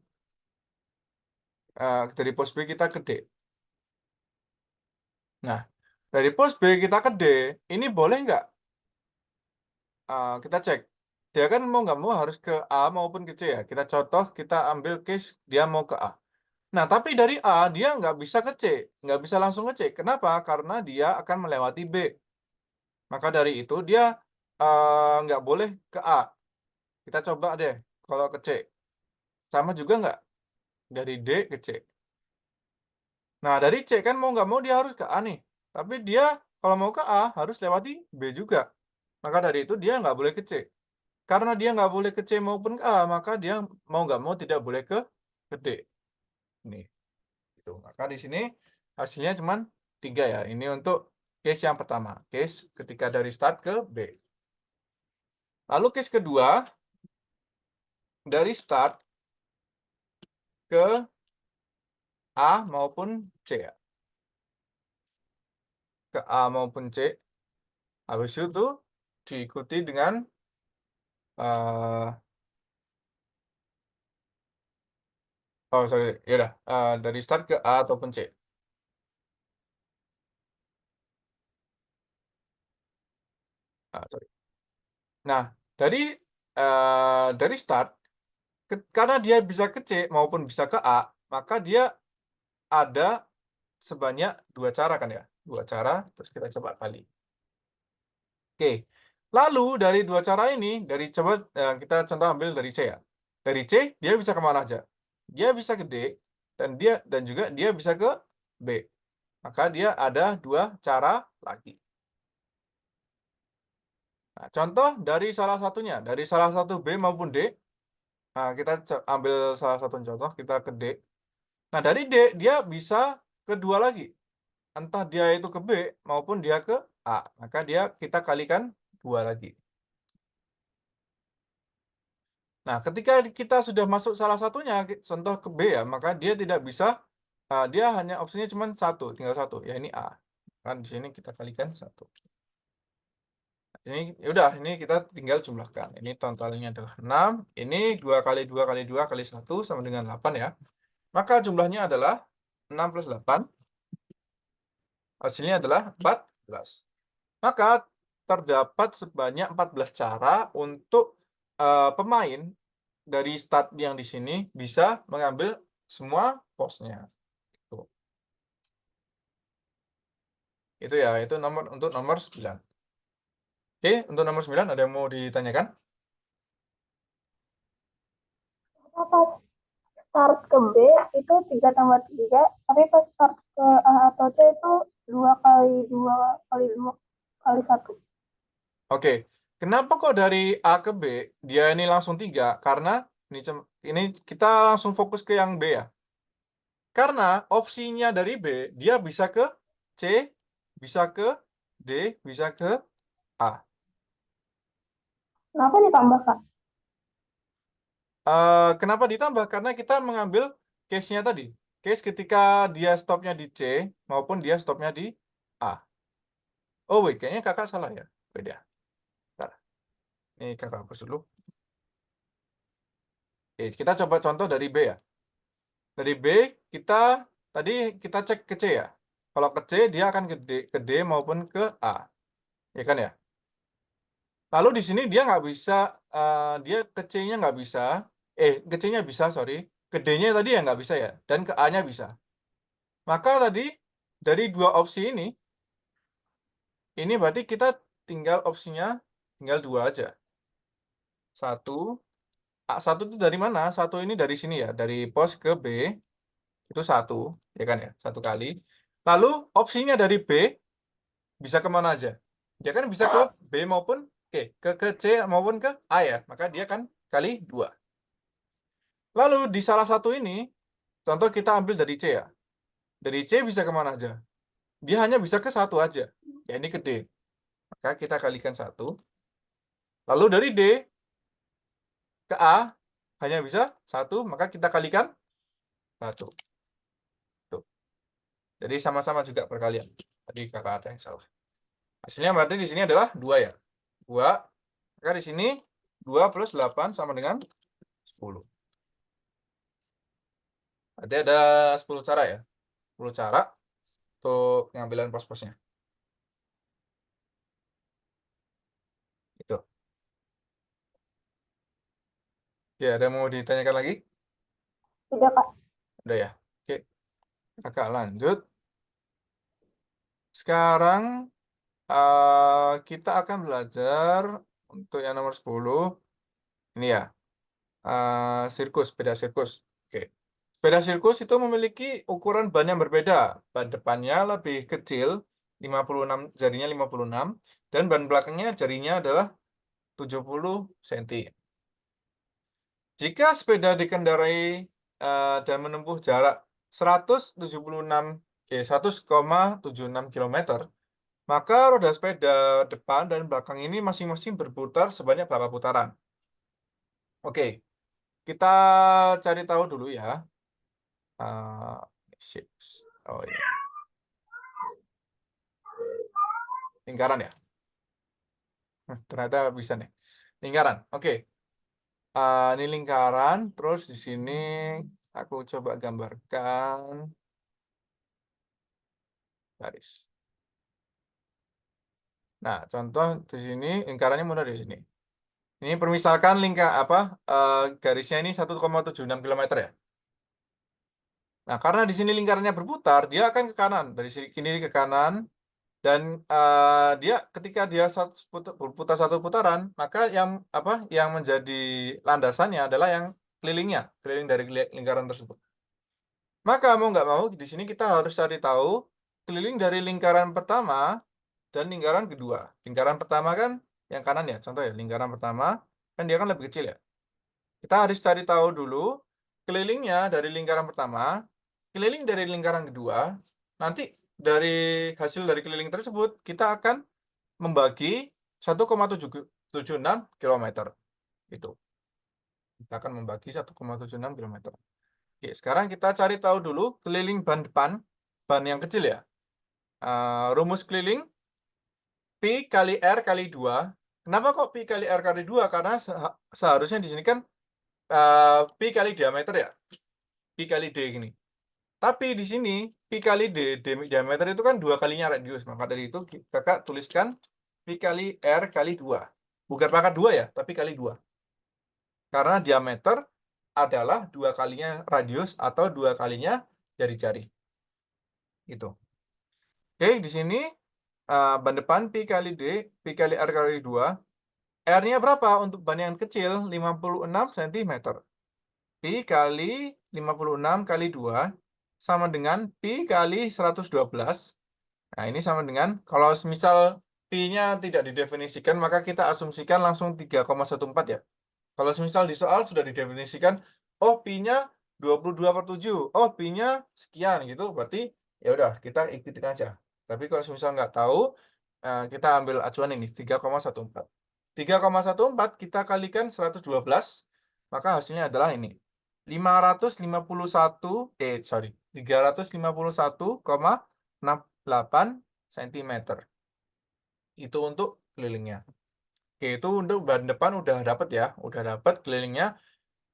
dari pos B kita ke D. Nah, dari pos B kita ke D, ini boleh nggak kita cek. Dia kan mau nggak mau harus ke A maupun ke C ya. Kita contoh, kita ambil case dia mau ke A. Nah, tapi dari A dia nggak bisa ke C, nggak bisa langsung ke C. Kenapa? Karena dia akan melewati B. Maka dari itu dia nggak boleh ke A. Kita coba deh kalau ke C. Sama juga nggak? Dari D ke C. Nah, dari C kan mau nggak mau dia harus ke A nih. Tapi dia kalau mau ke A harus lewati B juga. Maka dari itu dia nggak boleh ke C. Karena dia nggak boleh ke C maupun ke A, maka dia mau nggak mau tidak boleh ke D. Nih, gitu. Maka di sini hasilnya cuma 3 ya. Ini untuk case yang pertama. Case ketika dari start ke B. Lalu case kedua, dari start ke A maupun C ya. Ke A maupun C. Habis itu diikuti dengan oh sorry, ya udah, dari start ke A ataupun C. Sorry. Nah, dari start, karena dia bisa ke C maupun bisa ke A, maka dia ada sebanyak 2 cara kan ya? 2 cara, terus kita coba kali. Oke, lalu dari 2 cara ini, coba kita contoh ambil dari C ya. Dari C, dia bisa kemana aja? Dia bisa ke D, dan juga dia bisa ke B. Maka dia ada 2 cara lagi. Nah, contoh dari salah satunya, dari salah satu B maupun D. Nah, kita ambil salah satu contoh, kita ke D. Nah, dari D dia bisa ke 2 lagi. Entah dia itu ke B maupun dia ke A. Maka kita kalikan 2 lagi. Nah, ketika kita sudah masuk salah satunya, contoh ke B ya, maka dia tidak bisa, dia hanya opsinya cuma satu, tinggal satu, ya ini A. Kan di sini kita kalikan 1. Ini ya udah, ini kita tinggal jumlahkan. Ini totalnya adalah 6, ini 2 kali 2 kali 2 kali 1 sama dengan 8 ya. Maka jumlahnya adalah 6 plus 8, hasilnya adalah 14. Maka terdapat sebanyak 14 cara untuk pemain dari start yang di sini bisa mengambil semua posnya. Tuh. Itu ya, itu untuk nomor 9. Oke, untuk nomor 9 ada yang mau ditanyakan? Pas start ke B itu 3 tambah 3, tapi pas start ke A atau C itu 2 kali 2 kali 2 kali 1. Oke, kenapa kok dari A ke B dia ini langsung 3? Karena ini kita langsung fokus ke yang B ya. Karena opsinya dari B, dia bisa ke C, bisa ke D, bisa ke A. Kenapa ditambah, Kak? Kenapa ditambah? Karena kita mengambil case-nya tadi. Case ketika dia stopnya di C maupun dia stopnya di A. Oh wait, kayaknya kakak salah ya. Beda. Bentar. Ini kakak hapus dulu. Oke, kita coba contoh dari B ya. Dari B, tadi kita cek ke C ya. Kalau ke C, dia akan ke D maupun ke A. Ya kan ya? Lalu di sini dia nggak bisa, dia ke C-nya nggak bisa. Ke C-nya bisa, sorry. Ke D-nya tadi ya nggak bisa ya. Dan ke A-nya bisa. Maka tadi, dari 2 opsi ini berarti kita tinggal opsinya, tinggal 2 aja. 1, A1 itu dari mana? 1 ini dari sini ya, dari pos ke B. Itu 1, ya kan ya, 1 kali. Lalu opsinya dari B bisa kemana aja? Dia kan bisa ke B maupun ke C maupun ke A ya, maka dia kan kali 2. Lalu di salah satu ini, contoh kita ambil dari C ya. Dari C bisa kemana aja? Dia hanya bisa ke 1 aja, ya ini ke D. Maka kita kalikan 1. Lalu dari D ke A hanya bisa 1, maka kita kalikan 1. Tuh. Jadi sama-sama juga perkalian. Tadi kakak ada yang salah. Hasilnya berarti di sini adalah 2 ya. 2. Maka di sini 2 plus 8 sama dengan 10. Berarti ada 10 cara ya. 10 cara untuk pengambilan pos-posnya. Itu. Ya, ada yang mau ditanyakan lagi? Tidak, Kak. Udah ya. Oke. Kakak lanjut. Sekarang kita akan belajar untuk yang nomor 10. Ini ya. Sirkus, sepeda sirkus. Oke. Sepeda sirkus itu memiliki ukuran ban yang berbeda. Ban depannya lebih kecil, 56, jarinya 56, dan ban belakangnya jarinya adalah 70 cm. Jika sepeda dikendarai dan menempuh jarak 100,76 km, maka roda sepeda depan dan belakang ini masing-masing berputar sebanyak berapa putaran? Oke, kita cari tahu dulu ya. Shapes. Oh iya, lingkaran ya. Ternyata bisa nih. Lingkaran. Oke. Ini lingkaran. Terus di sini aku coba gambarkan garis. Nah, contoh di sini lingkarannya mulai dari sini. Ini permisalkan garisnya ini 1,76 km ya. Nah, karena di sini lingkarannya berputar, dia akan ke kanan. Dari sini kiri ke kanan. Dan ketika dia berputar satu putaran, maka yang menjadi landasannya adalah yang keliling dari lingkaran tersebut. Maka mau nggak mau di sini kita harus cari tahu keliling dari lingkaran pertama dan lingkaran kedua. Lingkaran pertama kan yang kanan ya, contoh ya, lingkaran pertama kan dia kan lebih kecil ya. Kita harus cari tahu dulu kelilingnya dari lingkaran pertama, keliling dari lingkaran kedua, nanti dari hasil dari keliling tersebut kita akan membagi 1,76 kilometer. Itu. Kita akan membagi 1,76 kilometer. Oke, sekarang kita cari tahu dulu keliling ban depan, ban yang kecil ya. Rumus keliling Pi kali R kali 2. Kenapa kok Pi kali R kali 2? Karena seharusnya di sini kan Pi kali diameter ya. Pi kali D gini. Tapi di sini Pi kali D, diameter itu kan 2 kalinya radius. Maka dari itu kakak tuliskan Pi kali R kali 2. Bukan pangkat 2 ya, tapi kali 2. Karena diameter adalah 2 kalinya radius atau 2 kalinya jari-jari. Gitu. Oke, di sini ban depan Pi kali D, Pi kali R kali 2. R-nya berapa untuk ban yang kecil? 56 cm. Pi kali 56 kali 2 sama dengan Pi kali 112. Nah, ini sama dengan, kalau misal Pi-nya tidak didefinisikan, maka kita asumsikan langsung 3,14 ya. Kalau misal di soal sudah didefinisikan, oh Pi-nya 22/7, oh Pi-nya sekian gitu, berarti ya udah kita ikutin aja. Tapi kalau misal nggak tahu, kita ambil acuan ini 3,14. 3,14 kita kalikan 112, maka hasilnya adalah ini. 351,68 cm. Itu untuk kelilingnya. Oke, itu untuk ban depan udah dapat ya, udah dapat kelilingnya.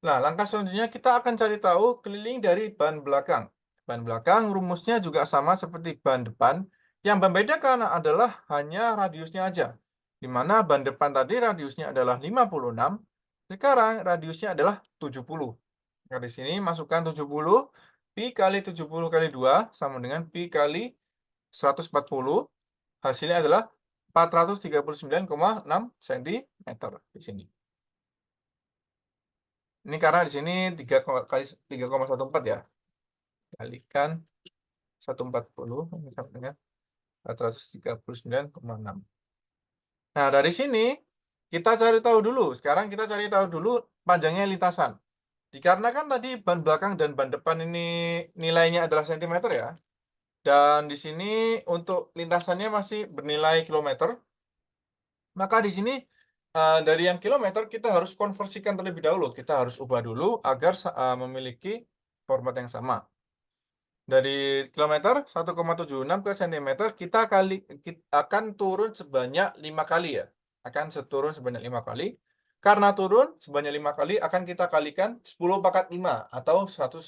Nah, langkah selanjutnya kita akan cari tahu keliling dari ban belakang. Ban belakang rumusnya juga sama seperti ban depan. Yang membedakan adalah hanya radiusnya aja. Di mana ban depan tadi radiusnya adalah 56, sekarang radiusnya adalah 70. Nah, di sini masukkan 70, Pi kali 70 kali 2 sama dengan Pi kali 140. Hasilnya adalah 439,6 cm di sini. Ini karena di sini 3 kali 3,14 ya. Kalikan 140 sama dengan 439,6. Nah, dari sini kita cari tahu dulu. Sekarang kita cari tahu dulu panjangnya lintasan. Dikarenakan tadi ban belakang dan ban depan ini nilainya adalah cm ya. Dan di sini untuk lintasannya masih bernilai kilometer. Maka di sini dari yang kilometer kita harus konversikan terlebih dahulu. Kita harus ubah dulu agar memiliki format yang sama. Dari kilometer 1,76 ke cm kita akan turun sebanyak 5 kali ya. Akan turun sebanyak 5 kali. Karena turun sebanyak 5 kali akan kita kalikan 10 pangkat 5 atau 100.000.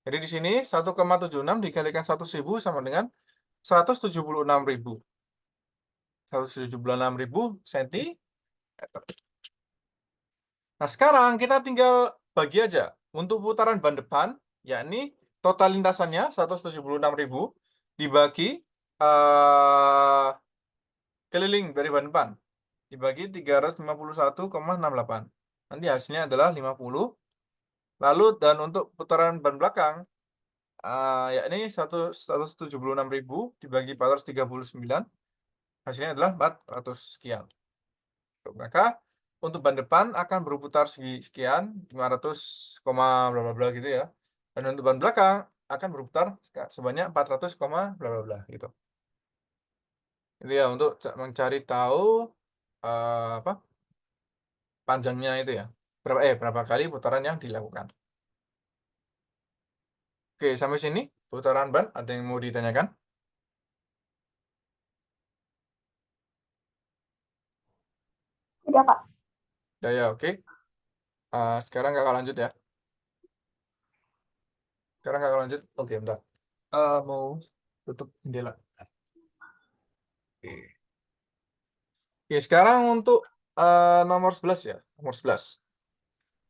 Jadi di sini 1,76 dikalikan 100.000 sama dengan 176.000. 176.000 cm. Nah, sekarang kita tinggal bagi aja. Untuk putaran ban depan, yakni total lintasannya 176.000 dibagi keliling dari ban depan. Dibagi 351,68. Nanti hasilnya adalah 50. Lalu dan untuk putaran ban belakang, yakni 176.000 dibagi 439, hasilnya adalah 400 sekian. Maka untuk ban depan akan berputar sekian, 500, bla bla bla gitu ya. Dan untuk ban belakang akan berputar sebanyak 400, bla bla bla gitu. Itu ya untuk mencari tahu apa? Panjangnya itu ya. Berapa kali putaran yang dilakukan. Oke, sampai sini putaran ban ada yang mau ditanyakan? Tidak, Kak. Ya, oke. Sekarang kakak lanjut ya. Sekarang kakak lanjut. Oke, bentar. Mau tutup jendela. Oke. Oke, sekarang untuk nomor 11 ya. Nomor 11.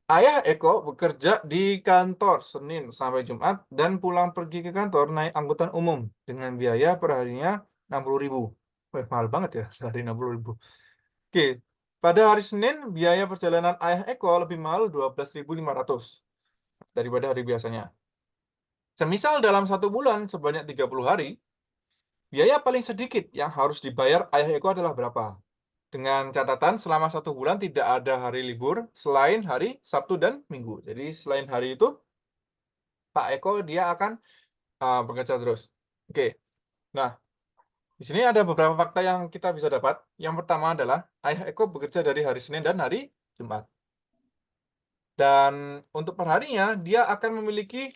Ayah Eko bekerja di kantor Senin sampai Jumat dan pulang pergi ke kantor naik angkutan umum dengan biaya per harinya 60.000. Wah, mahal banget ya, sehari 60.000. Oke, pada hari Senin biaya perjalanan Ayah Eko lebih mahal 12.500 daripada hari biasanya. Semisal dalam 1 bulan sebanyak 30 hari, biaya paling sedikit yang harus dibayar ayah Eko adalah berapa? Dengan catatan selama 1 bulan tidak ada hari libur selain hari Sabtu dan Minggu. Jadi selain hari itu, Pak Eko dia akan bekerja terus. Oke. Nah, di sini ada beberapa fakta yang kita bisa dapat. Yang pertama adalah ayah Eko bekerja dari hari Senin dan hari Jumat. Dan untuk perharinya dia akan memiliki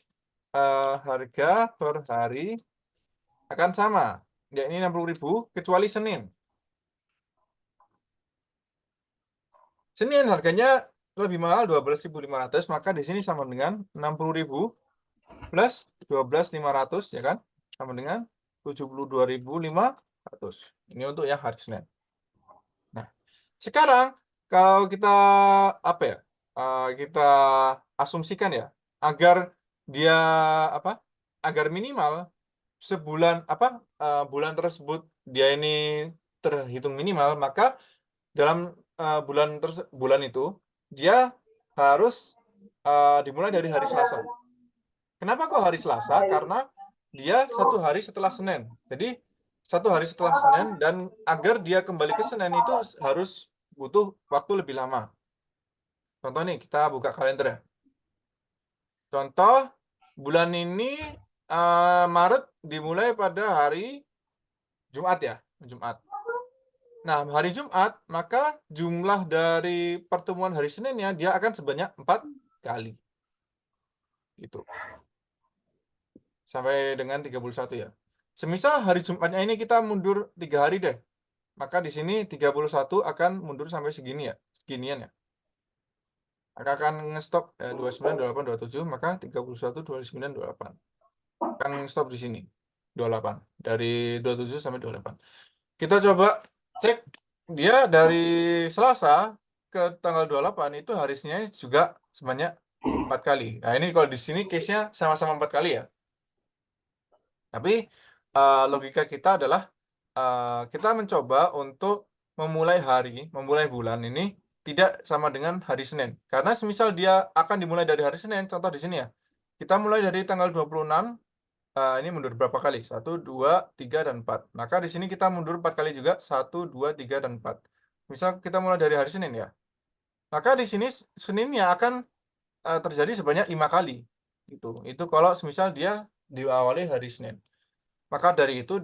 harga per hari akan sama, yakni 60.000 kecuali Senin. Senin harganya lebih mahal 12.500, maka di sini sama dengan 60.000 plus 12.500 ya kan? Sama dengan 72.500. Ini untuk yang hari Senin. Nah, sekarang kalau kita apa ya? Kita asumsikan ya, agar dia apa? Agar minimal sebulan bulan tersebut dia ini terhitung minimal, maka dalam bulan itu dia harus dimulai dari hari Selasa. Kenapa kok hari Selasa? Karena dia 1 hari setelah Senin. Jadi 1 hari setelah Senin, dan agar dia kembali ke Senin itu harus butuh waktu lebih lama. Contoh nih, kita buka kalender ya. Contoh bulan ini Maret dimulai pada hari Jumat ya, Jumat. Nah, hari Jumat, maka jumlah dari pertemuan hari Seninnya dia akan sebanyak 4 kali. Gitu. Sampai dengan 31 ya. Semisal hari Jumatnya ini kita mundur 3 hari deh. Maka di sini 31 akan mundur sampai segini ya, seginian ya. Maka akan ngestop 29, 28, 27, maka 31, 29, 28. Akan stop di sini. 28. Dari 27 sampai 28. Kita coba cek dia dari Selasa ke tanggal 28 itu hari Senin juga sebanyak 4 kali. Nah, ini kalau di sini case-nya sama-sama 4 kali ya. Tapi logika kita adalah kita mencoba untuk memulai bulan ini tidak sama dengan hari Senin. Karena semisal dia akan dimulai dari hari Senin, contoh di sini ya. Kita mulai dari tanggal 26, ini mundur berapa kali? 1, 2, 3, dan 4. Maka di sini kita mundur 4 kali juga, 1, 2, 3, dan 4. Misal kita mulai dari hari Senin ya. Maka di sini Seninnya akan terjadi sebanyak 5 kali. Gitu. Itu kalau semisal dia diawali hari Senin. Maka dari itu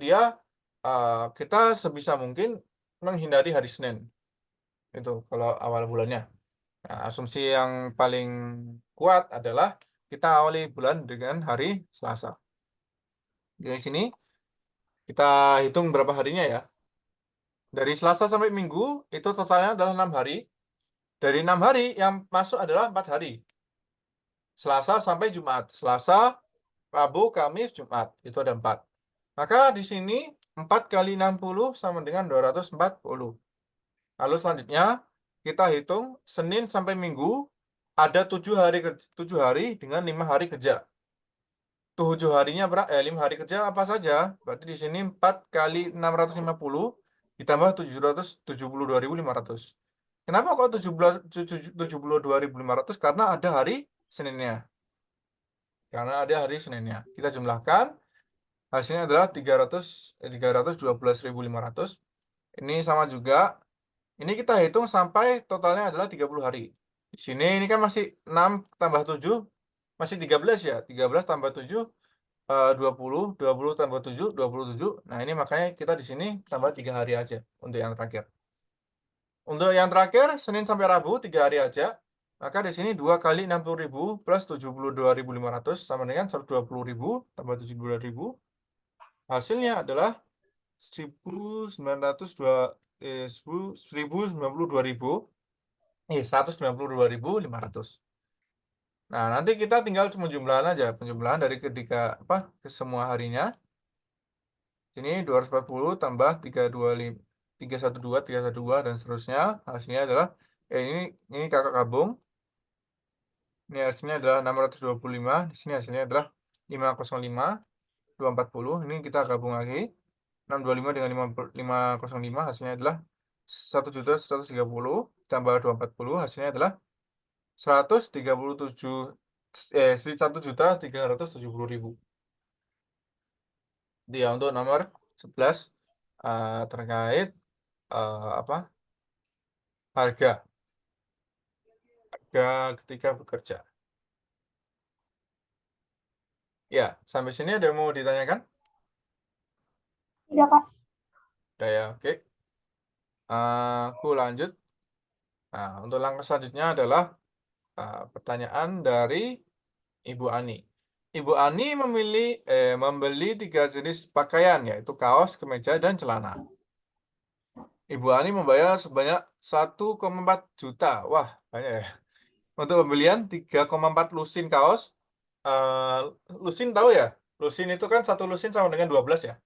kita sebisa mungkin menghindari hari Senin. Itu kalau awal bulannya. Nah, asumsi yang paling kuat adalah kita awali bulan dengan hari Selasa. Di sini kita hitung berapa harinya ya. Dari Selasa sampai Minggu itu totalnya adalah 6 hari. Dari 6 hari yang masuk adalah 4 hari. Selasa sampai Jumat. Selasa, Rabu, Kamis, Jumat. Itu ada 4. Maka di sini 4 kali 60 sama dengan 240. Lalu selanjutnya kita hitung Senin sampai Minggu ada 7 hari dengan 5 hari kerja. 7 harinya 5 hari kerja apa saja? Berarti di sini 4 kali 650 ditambah 772.500. Kenapa kok 72.500? Karena ada hari Seninnya. Kita jumlahkan, hasilnya adalah 312.500. Ini sama juga. Ini kita hitung sampai totalnya adalah 30 hari. Di sini ini kan masih 6 tambah 7, masih 13 ya. 13 tambah 7, 20. 20 tambah 7, 27. Nah, ini makanya kita di sini tambah 3 hari aja untuk yang terakhir. Untuk yang terakhir, Senin sampai Rabu, 3 hari aja. Maka di sini 2 kali 60.000 plus 72.500 sama dengan 120.000 tambah 72.000. Hasilnya adalah 192.500. Nah, nanti kita tinggal penjumlahan aja, penjumlahan dari ke semua harinya. Ini 240 tambah 312, 312 dan seterusnya. Hasilnya adalah ini kakak kabung. Ini hasilnya adalah 625, di sini hasilnya adalah 505, 240. Ini kita gabung lagi. 625 dengan 505 hasilnya adalah 1.130 tambah 240 hasilnya adalah 1.370.000. Dia untuk nomor 11 terkait apa? Harga ketika bekerja. Ya, sampai sini ada yang mau ditanyakan? Tidak, Kak. Udah ya, oke. Aku lanjut. Nah, untuk langkah selanjutnya adalah pertanyaan dari Ibu Ani. Ibu Ani membeli 3 jenis pakaian, yaitu kaos, kemeja, dan celana. Ibu Ani membayar sebanyak 1,4 juta. Wah, banyak ya. Untuk pembelian 3,4 lusin kaos. Lusin tahu ya? Lusin itu kan 1 lusin sama dengan 12 ya.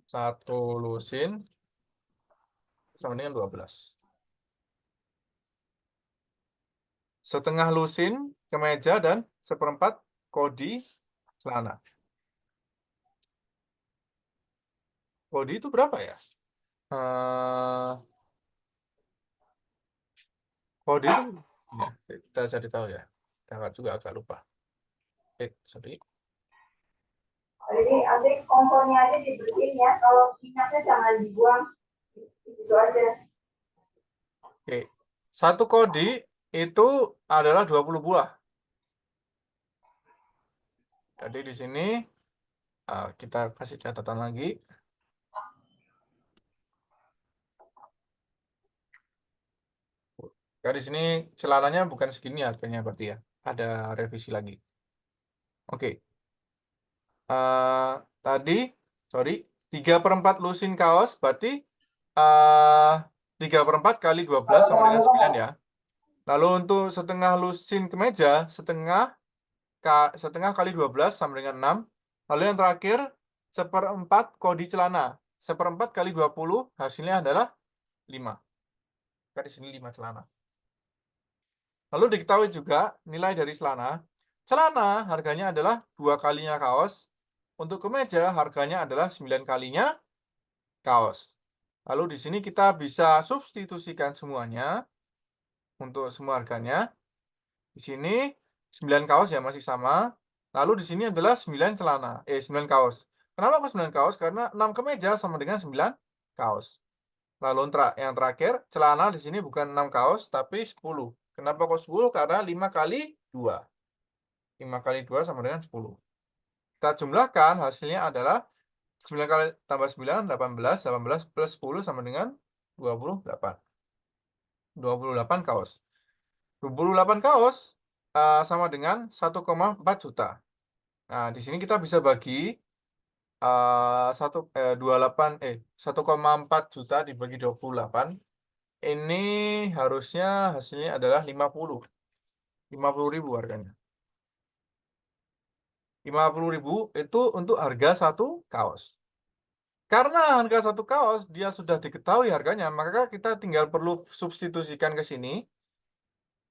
1 lusin sama dengan 12. Setengah lusin kemeja dan seperempat kodi celana. Kodi itu berapa ya? Kodi itu ya, kita cari tahu ya. Kakak juga agak lupa. Sorry. Jadi nanti kompornya aja dibeliin ya. Kalau minyaknya jangan dibuang. Itu aja. Oke. 1 kodi itu adalah 20 buah. Jadi di sini kita kasih catatan lagi. Karena di sini celananya bukan segini harganya berarti ya. Ada revisi lagi. Oke. Tadi, sorry, 3/4 lusin kaos berarti 3/4 kali 12 sama dengan 9 ya. Lalu untuk setengah lusin kemeja, setengah kali 12 sama dengan 6. Lalu yang terakhir, 1/4 kodi celana. 1/4 kali 20 hasilnya adalah 5. Kan di sini 5 celana. Lalu diketahui juga nilai dari celana. Celana harganya adalah 2 kalinya kaos. Untuk kemeja harganya adalah 9 kalinya kaos. Lalu di sini kita bisa substitusikan semuanya untuk semua harganya. Di sini 9 kaos ya masih sama. Lalu di sini adalah 9 celana, 9 kaos. Kenapa kok 9 kaos? Karena 6 kemeja sama dengan 9 kaos. Lalu yang terakhir, celana di sini bukan 6 kaos tapi 10. Kenapa kok 10? Karena 5 kali 2. 5 kali 2 sama dengan 10. Kita jumlahkan hasilnya adalah 9 kali tambah 9, 18. 18 plus 10 sama dengan 28. 28 kaos. 28 kaos sama dengan 1,4 juta. Nah, di sini kita bisa bagi 1,4 juta dibagi 28. Ini harusnya hasilnya adalah 50.000 harganya. 50.000 itu untuk harga 1 kaos. Karena harga 1 kaos dia sudah diketahui harganya, maka kita tinggal perlu substitusikan ke sini.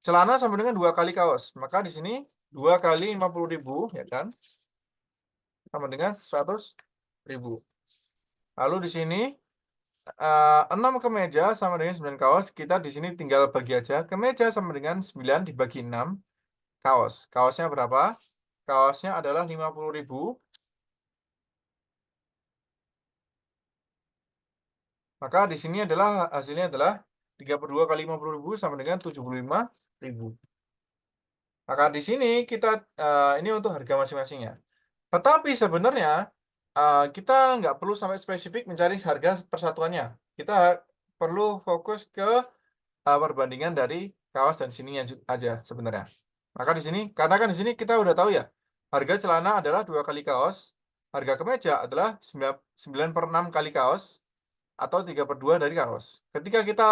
Celana sama dengan 2 kali kaos. Maka di sini 2 kali 50.000 ya kan? Sama dengan 100.000. Lalu di sini 6 kemeja sama dengan 9 kaos. Kita di sini tinggal bagi aja. Kemeja sama dengan 9 dibagi 6 kaos. Kaosnya berapa? Kaosnya adalah 50.000. Maka di sini adalah hasilnya adalah 3/2 kali 50.000 sama dengan 75.000. Maka di sini kita ini untuk harga masing-masingnya. Tetapi sebenarnya kita nggak perlu sampai spesifik mencari harga persatuannya. Kita perlu fokus ke perbandingan dari kaos dan sininya aja sebenarnya. Maka di sini, karena kan di sini kita udah tahu ya, harga celana adalah 2 kali kaos, harga kemeja adalah 9/6 kali kaos, atau 3/2 dari kaos. Ketika kita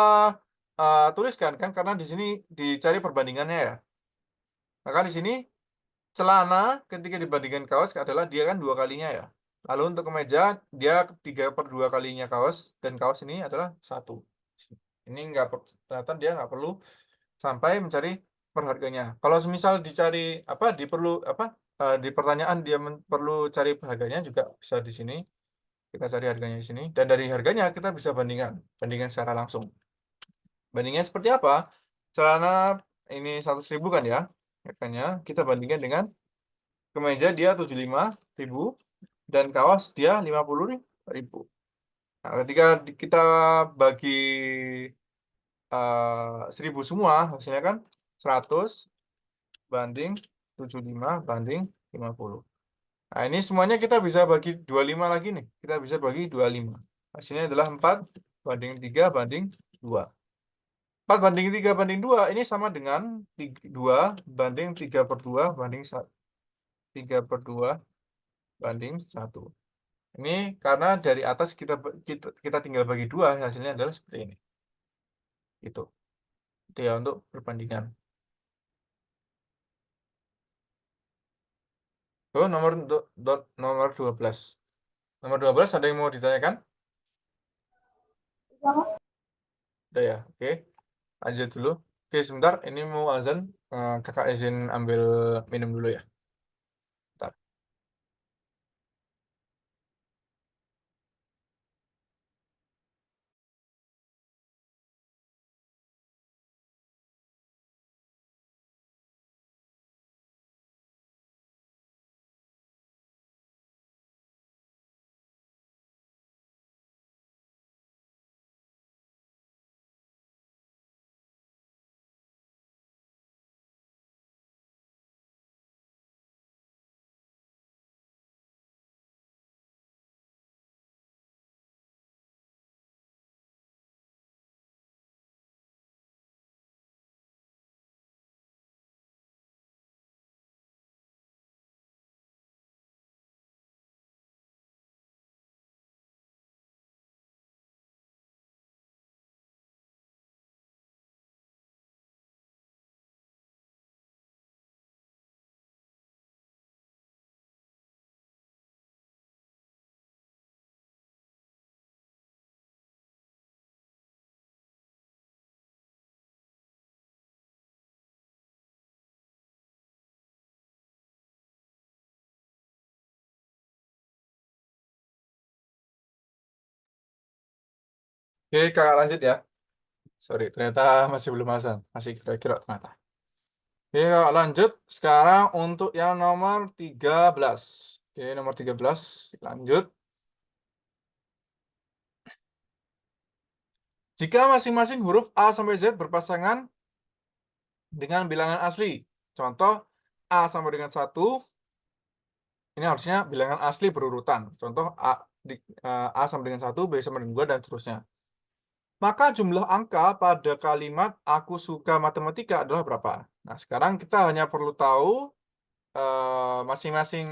tuliskan kan, karena di sini dicari perbandingannya ya. Maka di sini celana ketika dibandingkan kaos adalah dia kan 2 kalinya ya. Lalu untuk kemeja dia 3/2 kalinya kaos, dan kaos ini adalah 1. Ini ternyata dia nggak perlu sampai mencari perharganya. Kalau semisal dicari di pertanyaan dia perlu cari harganya juga bisa di sini. Kita cari harganya di sini, dan dari harganya kita bisa bandingkan secara langsung. Bandingnya seperti apa? Celana ini 100.000 kan ya, harganya kita bandingkan dengan kemeja dia 75.000. dan kaos dia 50.000. Nah, ketika kita bagi 1.000 semua, hasilnya kan 100 banding 75 banding 50. Nah, ini semuanya kita bisa bagi 25 lagi nih. Kita bisa bagi 25. Hasilnya adalah 4 banding 3 banding 2. 4 banding 3 banding 2 ini sama dengan 2 banding 3/2 banding 1. 3/2 banding 1. Ini karena dari atas kita tinggal bagi 2, hasilnya adalah seperti ini. Gitu. Itu ya untuk perbandingan. Tuh, nomor 12. Nomor 12 ada yang mau ditanyakan? Jangan. Udah ya, oke. Lanjut dulu. Oke, sebentar. Ini mau azan. Kakak izin ambil minum dulu ya. Bentar. Oke, kakak lanjut ya. Sorry, ternyata masih belum azan. Masih kira-kira ternyata. Oke, kakak lanjut. Sekarang untuk yang nomor 13. Oke, nomor 13. Lanjut. Jika masing-masing huruf A sampai Z berpasangan dengan bilangan asli. Contoh, A sama dengan 1. Ini harusnya bilangan asli berurutan. Contoh, A sama dengan 1, B sama dengan 2, dan seterusnya. Maka jumlah angka pada kalimat aku suka matematika adalah berapa? Nah, sekarang kita hanya perlu tahu masing-masing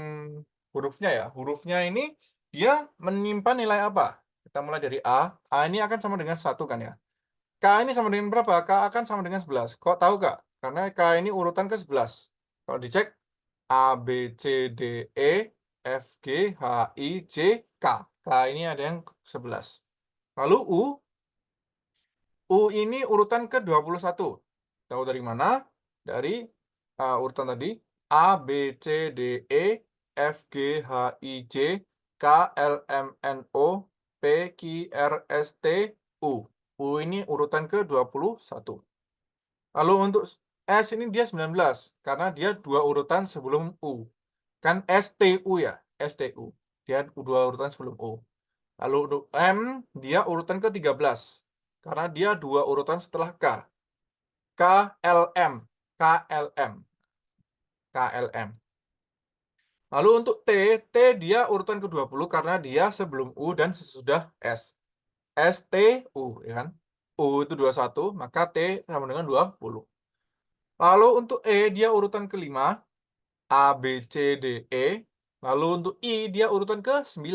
hurufnya ya. Hurufnya ini dia menyimpan nilai apa? Kita mulai dari A. A ini akan sama dengan 1 kan ya. K ini sama dengan berapa? K akan sama dengan 11. Kok tahu Kak? Karena K ini urutan ke-11. Kalau dicek A, B, C, D, E, F, G, H, I, J, K. K ini ada yang 11. Lalu U ini urutan ke-21. Tahu dari mana? Dari urutan tadi. A, B, C, D, E, F, G, H, I, J, K, L, M, N, O, P, Q, R, S, T, U. U ini urutan ke-21. Lalu untuk S ini dia 19, karena dia 2 urutan sebelum U. Kan STU ya, STU. Dia 2 urutan sebelum U. Lalu untuk M, dia urutan ke-13, karena dia 2 urutan setelah K. KLM, KLM, KLM. Lalu untuk T, T dia urutan ke-20 karena dia sebelum U dan sesudah S. STU, ya kan? U itu 21, maka T sama dengan 20. Lalu untuk E dia urutan ke-5, A, B, C, D, E. Lalu untuk I dia urutan ke-9,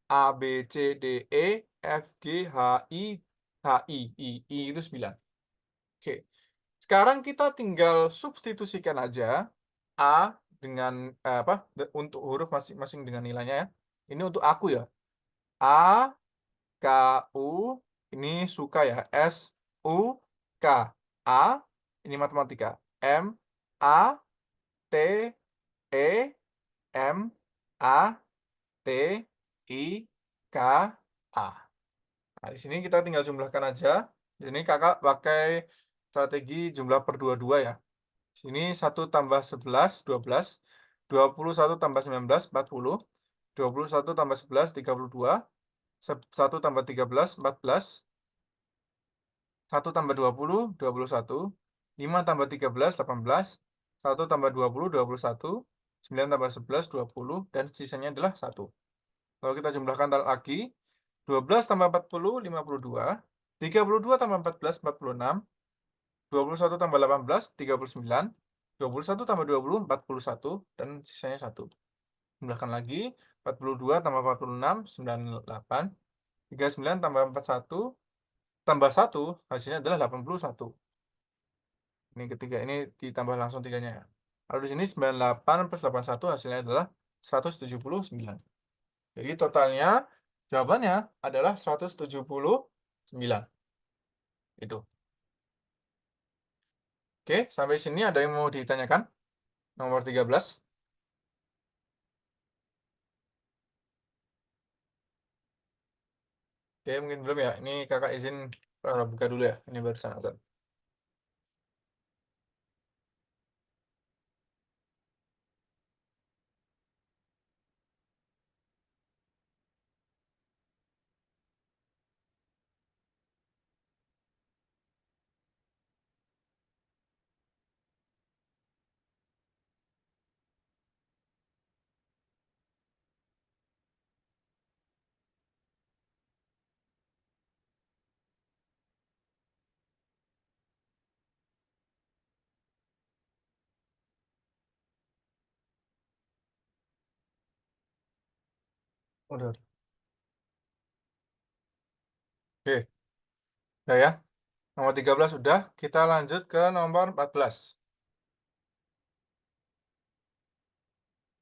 A, B, C, D, E, F, G, H, I, H, I itu 9. Oke. Sekarang kita tinggal substitusikan aja A dengan untuk huruf masing-masing dengan nilainya ya. Ini untuk aku ya. A, K, U, ini suka ya. S, U, K. A, ini matematika. M, A, T, E, M, A, T, I, K, A. Nah, di sini kita tinggal jumlahkan aja. Ini kakak pakai strategi jumlah per 22 ya. Sini 1 tambah 11, 12. 21 tambah 19, 40. 21 tambah 11, 32. 1 tambah 13, 14. 1 tambah 20, 21. 5 tambah 13, 18. 1 tambah 20, 21. 9 tambah 11, 20. Dan sisanya adalah 1. Kalau kita jumlahkan lagi, 12 tambah 40, 52. 32 tambah 14, 46. 21 tambah 18, 39. 21 tambah 20, 41. Dan sisanya 1. Jumlahkan lagi, 42 tambah 46, 98. 39 tambah 41, tambah 1, hasilnya adalah 81. Ini ketiga, ini ditambah langsung tiganya ya. Lalu di sini 98 plus 81 hasilnya adalah 179. Jadi totalnya jawabannya adalah 179. Itu. Oke, sampai sini ada yang mau ditanyakan? Nomor 13. Oke, mungkin belum ya. Ini kakak izin buka dulu ya. Ini barusan azan. Udah. Oke, udah ya. Nomor 13 sudah. Kita lanjut ke nomor 14.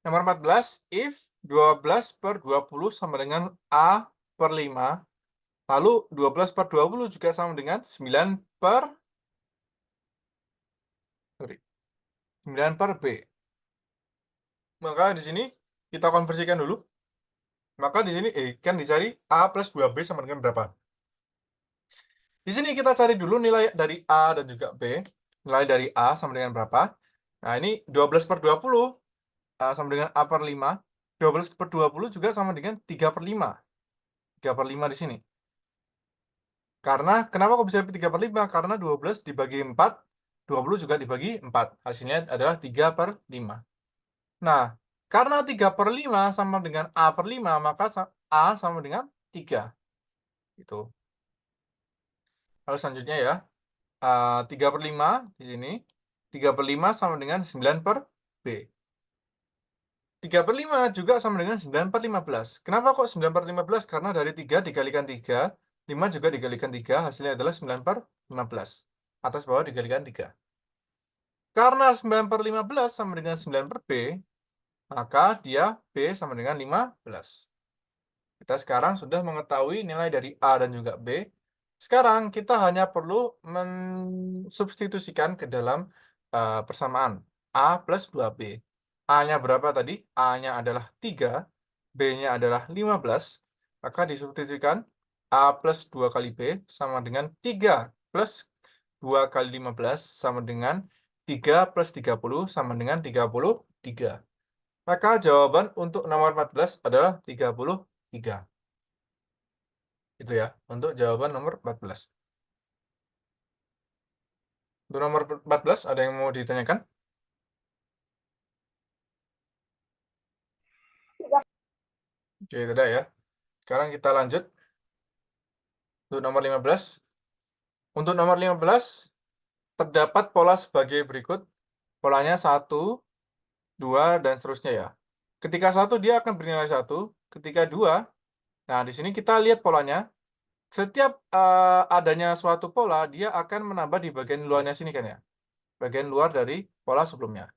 Nomor 14, if 12 per 20 sama dengan A per 5, lalu 12 per 20 juga sama dengan 9 per, 9 per B. Maka di sini kita konversikan dulu. Maka di sini kan dicari A plus 2B sama dengan berapa. Di sini kita cari dulu nilai dari A dan juga B. Nilai dari A sama dengan berapa. Nah, ini 12 per 20 sama dengan A per 5. 12 per 20 juga sama dengan 3 per 5. 3 per 5 di sini. Karena, kenapa kok bisa 3 per 5? Karena 12 dibagi 4, 20 juga dibagi 4. Hasilnya adalah 3 per 5. Nah, karena 3 per 5 sama dengan A per 5, maka A sama dengan 3. Gitu. Lalu selanjutnya ya, 3 per 5 di sini. 3 per 5 sama dengan 9 per B. 3 per 5 juga sama dengan 9 per 15. Kenapa kok 9 per 15? Karena dari 3 dikalikan 3, 5 juga dikalikan 3, hasilnya adalah 9 per 15. Atas bawah dikalikan 3. Karena 9 per 15 sama dengan 9 per B, maka dia B sama dengan 15. Kita sekarang sudah mengetahui nilai dari A dan juga B. Sekarang kita hanya perlu mensubstitusikan ke dalam persamaan A plus 2B. A-nya berapa tadi? A-nya adalah 3, B-nya adalah 15. Maka disubstitusikan A plus 2 kali B sama dengan 3 plus 2 kali 15 sama dengan 3 plus 30 sama dengan 33. Maka jawaban untuk nomor 14 adalah 33. Itu ya, untuk jawaban nomor 14. Untuk nomor 14, ada yang mau ditanyakan? Oke, tidak ya. Sekarang kita lanjut. Untuk nomor 15. Untuk nomor 15, terdapat pola sebagai berikut. Polanya 1, 2, dan seterusnya ya. Ketika 1, dia akan bernilai 1. Ketika 2, nah di sini kita lihat polanya. Setiap adanya suatu pola, dia akan menambah di bagian luarnya sini kan ya. Bagian luar dari pola sebelumnya.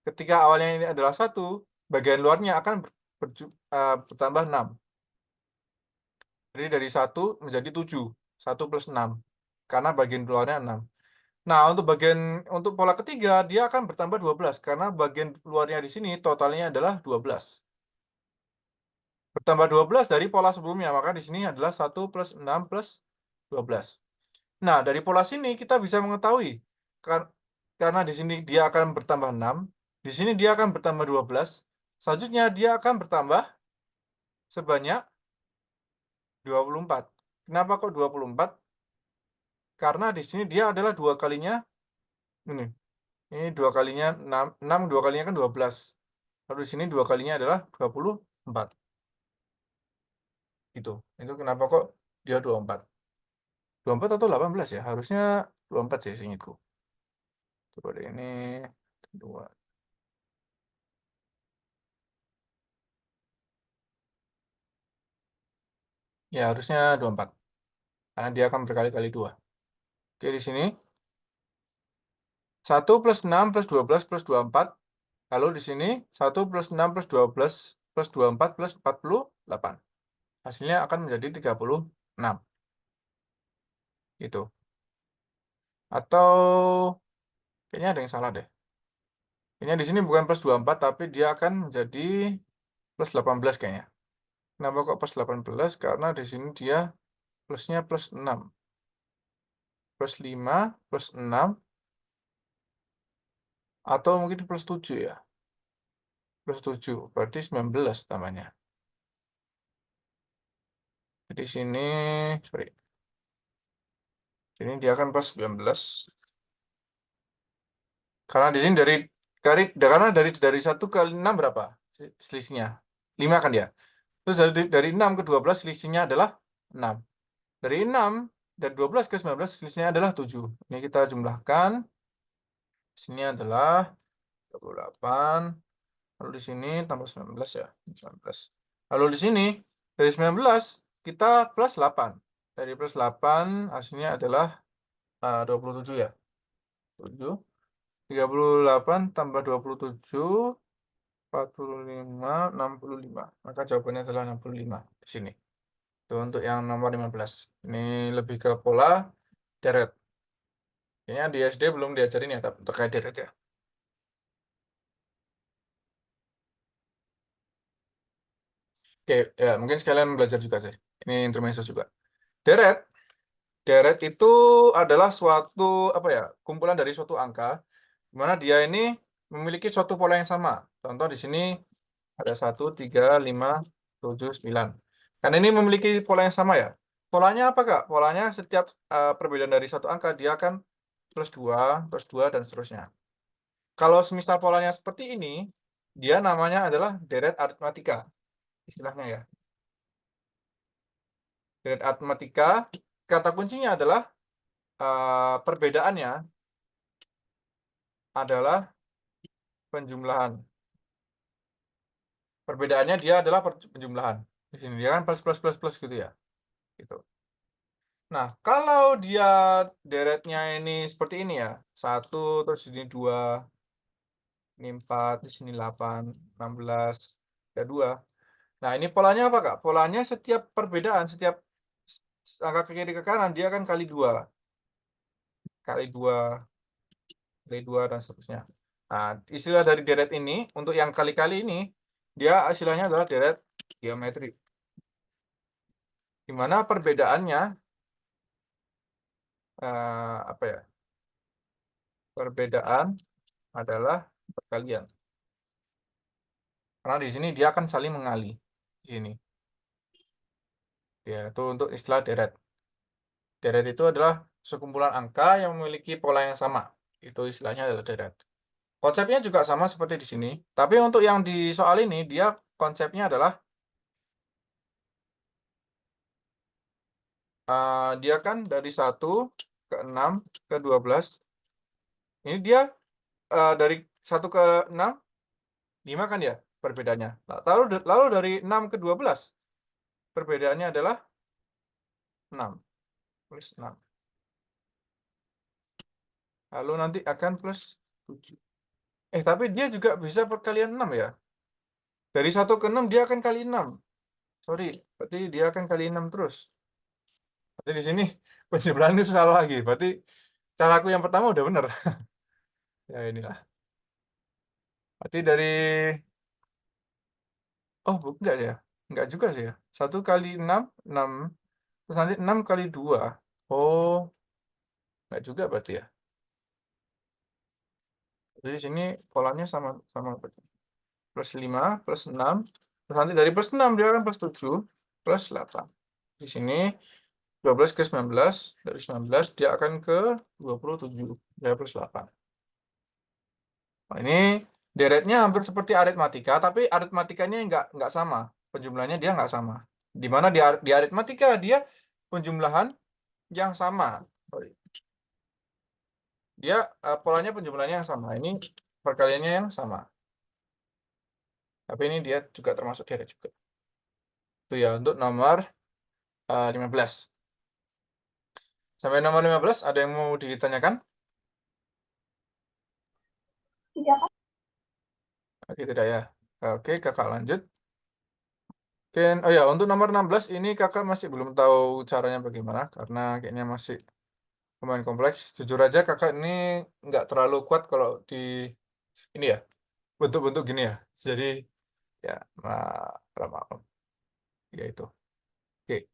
Ketika awalnya ini adalah 1, bagian luarnya akan bertambah 6. Jadi dari 1 menjadi 7. 1 plus 6. Karena bagian luarnya 6. Nah, untuk pola ketiga, dia akan bertambah 12. Karena bagian luarnya di sini totalnya adalah 12. Bertambah 12 dari pola sebelumnya. Maka di sini adalah 1 plus 6 plus 12. Nah, dari pola sini kita bisa mengetahui. Karena di sini dia akan bertambah 6. Di sini dia akan bertambah 12. Selanjutnya dia akan bertambah sebanyak 24. Kenapa kok 24? Karena di sini dia adalah 2 kalinya ini. Ini 2 kalinya 6 2 kalinya kan 12. Lalu di sini 2 kalinya adalah 24. Gitu. Itu kenapa kok dia 24. 24 atau 18 ya? Harusnya 24 sih seingatku. Coba deh ini 2. Ya, harusnya 24. Karena dia akan berkali-kali 2. Oke, di sini 1 plus 6 plus 12 plus 24. Lalu di sini 1 plus 6 plus 12 plus 24 plus 48. Hasilnya akan menjadi 36. Gitu. Atau kayaknya ada yang salah deh. Kayaknya di sini bukan plus 24 tapi dia akan menjadi plus 18 kayaknya. Kenapa kok plus 18? Karena di sini dia plusnya plus 6. Plus 5 plus 6 atau mungkin plus 7 ya. Plus 7 berarti 19 tambahnya. Jadi sini sorry. Sini dia akan plus 19. Karena di sini karena dari 1 ke 6 berapa selisihnya? 5 kan ya. Terus dari 6 ke 12 selisihnya adalah 6. Dari 6 dari 12 ke 19 selisihnya adalah 7. Ini kita jumlahkan. Sini adalah 28. Lalu di sini tambah 19 ya. 19. Lalu di sini dari 19 kita plus 8. Dari plus 8 hasilnya adalah 27 ya. 7. 38 tambah 27 45 65. Maka jawabannya adalah 65 di sini. Itu untuk yang nomor 15. Ini lebih ke pola deret. Kayaknya di SD belum diajarin ya terkait deret ya. Oke, ya mungkin sekalian belajar juga sih. Ini intermezzo juga. Deret, deret itu adalah suatu apa ya? Kumpulan dari suatu angka di mana dia ini memiliki suatu pola yang sama. Contoh di sini ada 1 3 5 7 9. Kan ini memiliki pola yang sama ya. Polanya apa, Kak? Polanya setiap perbedaan dari satu angka dia akan plus 2 dan seterusnya. Kalau semisal polanya seperti ini, dia namanya adalah deret aritmatika. Istilahnya ya. Deret aritmatika, kata kuncinya adalah perbedaannya adalah penjumlahan. Perbedaannya dia adalah penjumlahan. Di sini dia kan plus plus plus plus gitu ya. Gitu. Nah, kalau dia deretnya ini seperti ini ya. 1 terus ini 2, ini 4, di sini 8, 16, ada 2. Nah, ini polanya apa, Kak? Polanya setiap perbedaan, setiap angka ke kiri ke kanan dia akan kali 2. Kali 2, kali 2 dan seterusnya. Nah, istilah dari deret ini untuk yang kali-kali ini dia istilahnya adalah deret geometri. Di mana perbedaannya apa ya? Perbedaan adalah perkalian. Karena di sini dia akan saling mengali. Di sini. Ya, itu untuk istilah deret. Deret itu adalah sekumpulan angka yang memiliki pola yang sama. Itu istilahnya adalah deret. Konsepnya juga sama seperti di sini. Tapi untuk yang di soal ini, dia konsepnya adalah dia kan dari 1 ke 6 ke 12. Ini dia dari 1 ke 6, 5 kan ya perbedaannya. Lalu dari 6 ke 12, perbedaannya adalah 6. Plus 6. Lalu nanti akan plus 7. Tapi dia juga bisa perkalian 6 ya. Dari 1 ke 6 dia akan kali 6. Sorry, berarti dia akan kali 6 terus. Berarti di sini penjumlahan itu salah lagi. Berarti caraku yang pertama udah benar. Ya inilah. Berarti dari enggak ya. Enggak juga sih ya. 1 kali 6, 6. Terus nanti 6 kali 2. Oh, enggak juga berarti ya. Jadi di sini polanya sama berarti. Plus 5, plus 6, Terus nanti dari plus 6 dia akan plus 7 plus 8. Di sini 12 ke 19, dari 19 dia akan ke 27, dia plus 8. Nah, ini deretnya hampir seperti aritmatika, tapi aritmatikanya nggak sama. Penjumlahannya dia nggak sama. Di mana di aritmatika dia penjumlahan yang sama. Sorry. Dia polanya penjumlahannya yang sama. Ini perkaliannya yang sama. Tapi ini dia juga termasuk deret juga. Itu ya untuk nomor 15. Sampai nomor 15 ada yang mau ditanyakan? Tidak kan? Oke, tidak ya. Oke, kakak lanjut. Oh ya, untuk nomor 16 ini kakak masih belum tahu caranya bagaimana karena kayaknya masih lumayan kompleks. Jujur aja kakak ini nggak terlalu kuat kalau di ini ya, bentuk-bentuk gini ya. Jadi ya, maaf. Ya itu. Oke.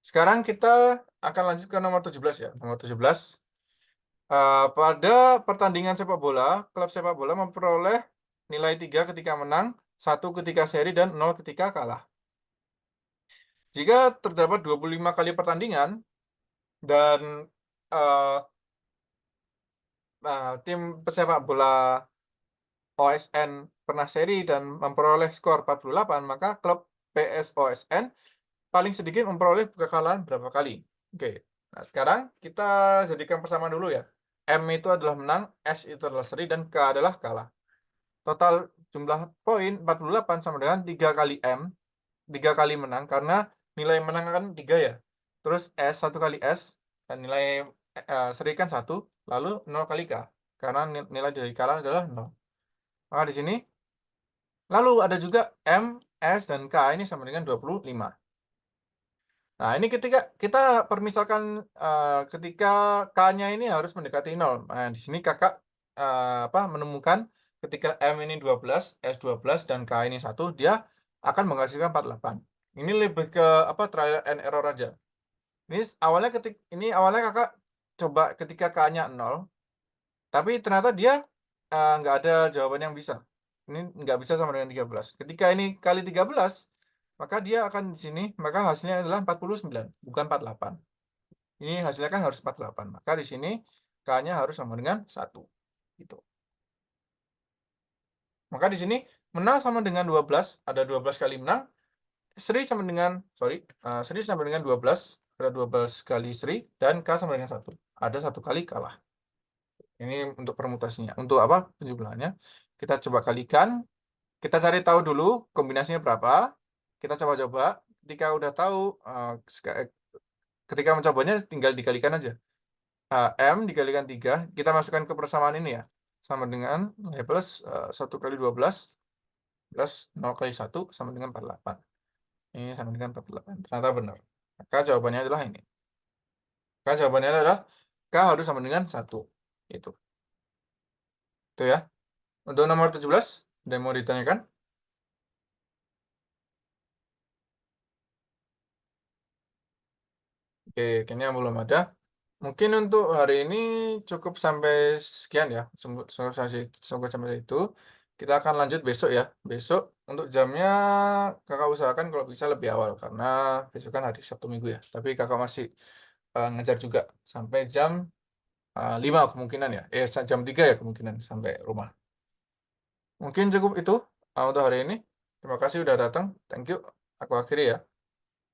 Sekarang kita akan lanjut ke nomor 17 ya. Nomor 17. Pada pertandingan sepak bola, klub sepak bola memperoleh nilai 3 ketika menang, 1 ketika seri, dan 0 ketika kalah. Jika terdapat 25 kali pertandingan dan eh, tim pesepak bola OSN pernah seri dan memperoleh skor 48, maka klub PSOSN paling sedikit memperoleh kekalahan berapa kali? Oke. Nah, sekarang kita jadikan persamaan dulu ya. M itu adalah menang, S itu adalah seri, dan K adalah kalah. Total jumlah poin 48 sama dengan 3 kali M, 3 kali menang, karena nilai menang kan 3 ya. Terus S, 1 kali S, dan nilai seri kan 1, lalu 0 kali K. Karena nilai dari kalah adalah 0. Maka di sini, lalu ada juga M, S, dan K ini sama dengan 25. Nah, ini ketika kita permisalkan ketika K-nya ini harus mendekati 0. Nah, di sini kakak menemukan ketika M ini 12, S 12, dan K ini 1, dia akan menghasilkan 48. Ini lebih ke trial and error aja. Ini awalnya kakak coba ketika K-nya 0, tapi ternyata dia nggak ada jawaban yang bisa. Ini nggak bisa sama dengan 13. Ketika ini kali 13, maka dia akan di sini, maka hasilnya adalah 49, bukan 48. Ini hasilnya kan harus 48. Maka di sini K-nya harus sama dengan 1. Gitu. Maka di sini menang sama dengan 12, ada 12 kali menang. Seri sama dengan 12, ada 12 kali seri, dan K sama dengan 1. Ada 1 kali kalah. Ini untuk permutasinya. Untuk apa? Penjumlahannya. Kita coba kalikan. Kita cari tahu dulu kombinasinya berapa. Kita coba-coba. Ketika udah tahu, ketika mencobanya tinggal dikalikan aja. M dikalikan 3, kita masukkan ke persamaan ini ya. Sama dengan plus 1 kali 12 plus 0 kali 1 sama dengan 48. Ini sama dengan 48. Ternyata benar. Maka jawabannya adalah ini. Maka jawabannya adalah K harus sama dengan 1. Itu ya. Untuk nomor 17, ada yang mau ditanyakan? Oke, kayaknya belum ada. Mungkin untuk hari ini cukup sampai sekian ya. Cukup sampai itu. Kita akan lanjut besok ya. Besok untuk jamnya kakak usahakan kalau bisa lebih awal. Karena besok kan hari Sabtu Minggu ya. Tapi kakak masih ngejar juga. Sampai jam 5 kemungkinan ya. Jam 3 ya kemungkinan sampai rumah. Mungkin cukup itu untuk hari ini. Terima kasih udah datang. Thank you. Aku akhiri ya.